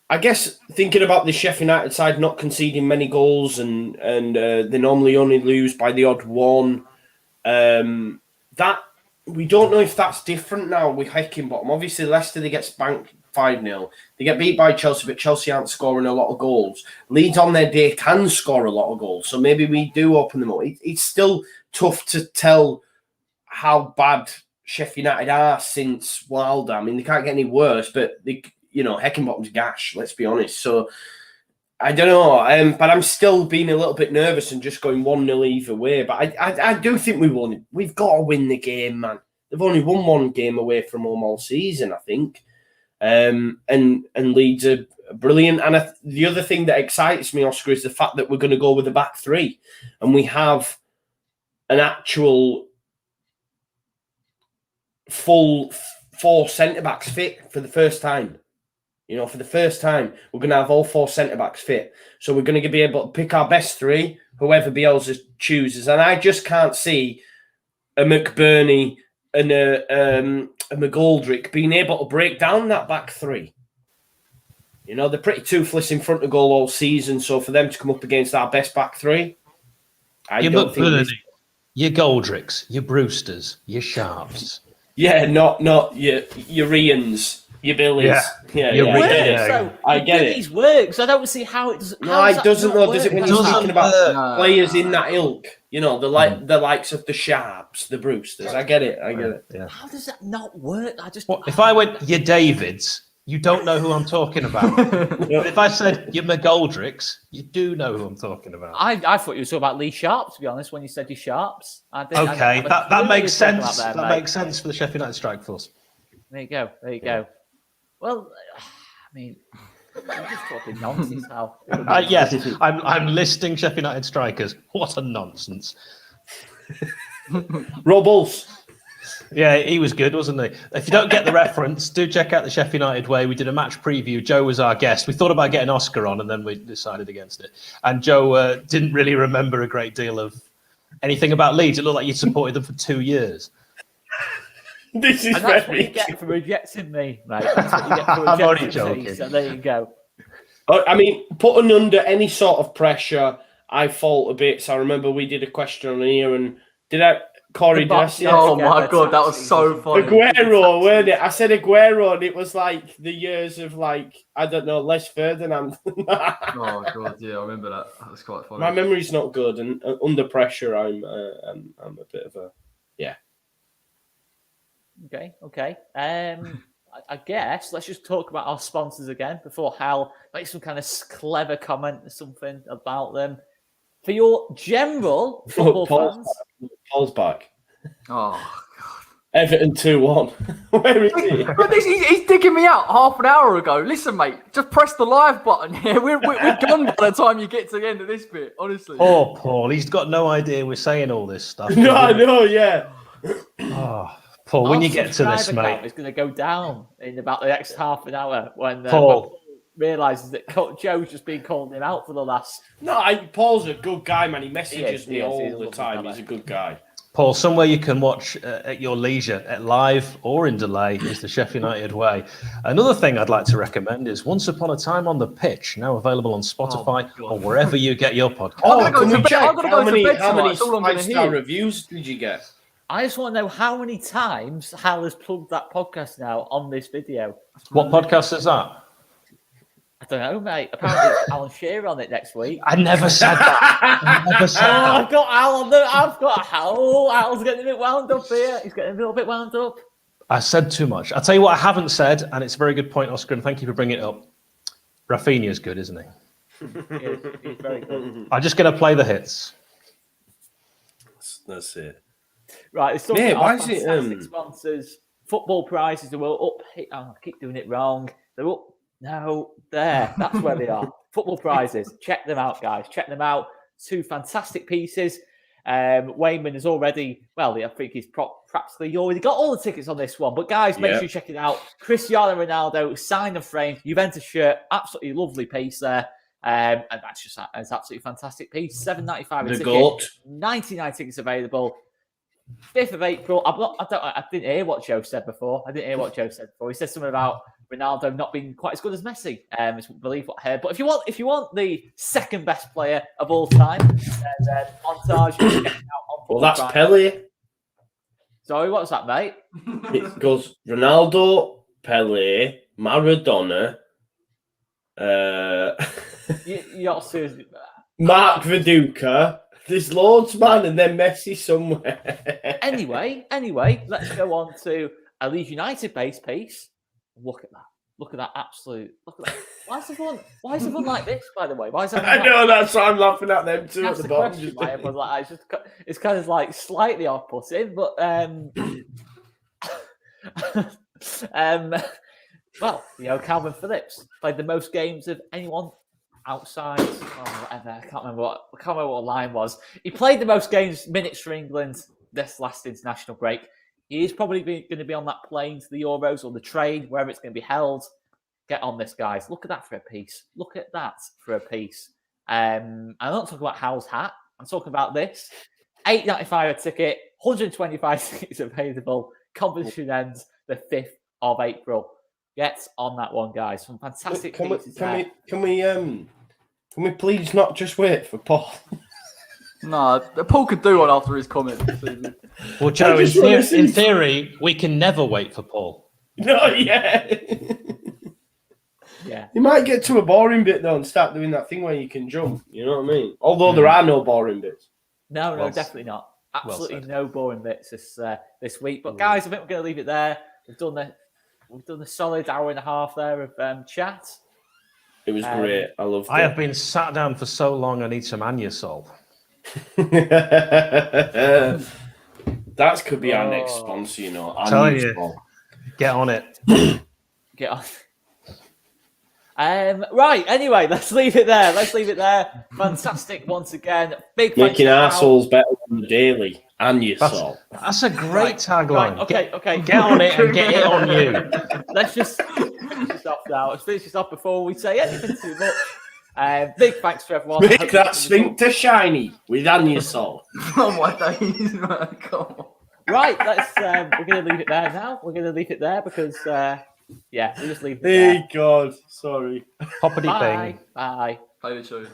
I guess thinking about the Sheffield United side not conceding many goals and they normally only lose by the odd one, that we don't know if that's different now with Heckingbottom. Obviously, Leicester, they get spanked 5-0. They get beat by Chelsea, but Chelsea aren't scoring a lot of goals. Leeds on their day can score a lot of goals, so maybe we do open them up. It's still tough to tell how bad Sheffield United are since Wilder. I mean, they can't get any worse, but Heckingbottom's gash, let's be honest. So I don't know, but I'm still being a little bit nervous and just going 1-0 either way. But I do think we won. We've got to win the game, man. They've only won one game away from home all season, I think. And Leeds are brilliant. And the other thing that excites me, Oscar, is the fact that we're going to go with a back three, and we have an actual full 4 centre-backs fit for the first time. For the first time, we're going to have all 4 centre-backs fit. So we're going to be able to pick our best 3, whoever Bielsa chooses. And I just can't see a McBurney and a McGoldrick being able to break down that back 3. They're pretty toothless in front of goal all season. So for them to come up against our best back 3, I don't think... Your Goldricks, your Brewsters, your Sharps. Yeah, not your Ians. Your Billies. I get it. These works. I don't see how it doesn't. No, it doesn't though, does it? When you're speaking about players in that ilk, the likes of the Sharps, the Brewsters. I get it. Yeah. How does that not work? If I went your Davids, you don't know who I'm talking about. But if I said your McGoldricks, you do know who I'm talking about. I thought you were talking about Lee Sharp, to be honest, when you said your Sharps. That makes sense. That makes sense for the Sheffield United strike force. There you go. Well, I mean, I'm just talking nonsense now. Yes, I'm listing Sheffield United strikers. What a nonsense. Robles. Yeah, he was good, wasn't he? If you don't get the reference, do check out the Sheffield United Way. We did a match preview. Joe was our guest. We thought about getting Oscar on, and then we decided against it. And Joe didn't really remember a great deal of anything about Leeds. It looked like you supported them for 2 years. This is and that's what you get for rejecting me, mate. That's what you get for I'm only rejecting me. joking. So there you go. I mean, putting under any sort of pressure, I fault a bit. So I remember we did a question on here, and Corey, did I see Oh my God, that was so funny. Aguero, weren't it? I said Aguero, and it was like the years of I don't know, Les Ferdinand. Oh God, yeah, I remember that. That was quite funny. My memory's not good, and under pressure, I'm a bit of a Okay. I guess let's just talk about our sponsors again before Hal makes some kind of clever comment or something about them. For your general football fans. Paul's back. Oh, Everton 2-1. Where is he? But he's digging me out half an hour ago. Listen, mate, just press the live button here. We're done by the time you get to the end of this bit, honestly. Oh, Paul, he's got no idea we're saying all this stuff. No, I know, yeah. Oh, Paul, when you get to this, mate. It's going to go down in about the next half an hour when Paul realises that Joe's just been calling him out for the last... No, Paul's a good guy, man. He messages me all the time. He's a good guy. Paul, somewhere you can watch at your leisure, at live or in delay, is the Sheffield United Way. Another thing I'd like to recommend is Once Upon a Time on the Pitch, now available on Spotify or wherever you get your podcast. Can we check how many five-star five-star reviews did you get? I just want to know how many times Hal has plugged that podcast now on this video. What podcast is that? I don't know, mate. Apparently, it's Alan Shearer on it next week. I never said that. I've got Al on there. I've got Hal. Oh, Al's getting a bit wound up here. He's getting a little bit wound up. I said too much. I'll tell you what I haven't said, and it's a very good point, Oscar, and thank you for bringing it up. Rafinha's good, isn't he? He's very good. I'm just going to play the hits. That's it. Right, it's something our fantastic sponsors. Football prizes are up. I keep doing it wrong. They're up. No, there. That's where they are. Football prizes. Check them out, guys. Check them out. 2 fantastic pieces. Wayman is already, well, I think he's practically already got all the tickets on this one. But guys, make sure you check it out. Cristiano Ronaldo, signed and framed, Juventus shirt. Absolutely lovely piece there. And that's just an absolutely fantastic piece. $7.95 a ticket. 99 tickets available. 5th of April. I didn't hear what Joe said before. He said something about Ronaldo not being quite as good as Messi. I believe what I heard. But if you want the second best player of all time, then montage. You can check it out on that's Pele. Sorry, what's that, mate? It goes Ronaldo, Pele, Maradona. You're seriously. Mark Viduka. There's loads, man, and then Messi somewhere. Anyway, let's go on to a Leeds United base piece. Look at that. Look at that absolute. Look at that. Why is everyone like this, by the way? Why is I know, that's why I'm laughing at them too at the bottom. It's kind of like slightly off-putting, but well, Calvin Phillips played the most games of anyone outside, whatever. I can't remember what the line was. He played the most minutes for England this last international break. He is probably going to be on that plane to the Euros or the train, wherever it's going to be held. Get on this, guys. Look at that for a piece. I'm not talking about Hal's hat. I'm talking about this. $8.95 a ticket, 125 tickets available. Competition ends the 5th of April. Get on that one, guys. Some fantastic pieces there. Can we please not just wait for Paul? No, Paul could do one after his comment. Well, Joe, in theory, we can never wait for Paul. No, yeah. Yeah. You might get to a boring bit, though, and start doing that thing where you can jump. You know what I mean? Although there are no boring bits. No, definitely not. Absolutely no boring bits this week. But, guys, I think we're going to leave it there. We've done a solid hour and a half there of chat. It was great. I loved it. I have been sat down for so long, I need some Anusol. That could be our next sponsor, Telling you, get on it. Get on. Right, anyway, let's leave it there. Fantastic once again. Big making assholes better than the daily. And your soul. That's a great tagline. Right, okay. Get on it and get it on you. Let's just finish this off now. Let's finish this off before we say anything too much. Big thanks to everyone. Make that sphincter shiny with and your soul. Oh my days, man. Come on. Right, we're going to leave it there now. We're going to leave it there because, we'll just leave it Hey, there. God. Sorry. Poppity Bye. ping. Bye. Play the tune.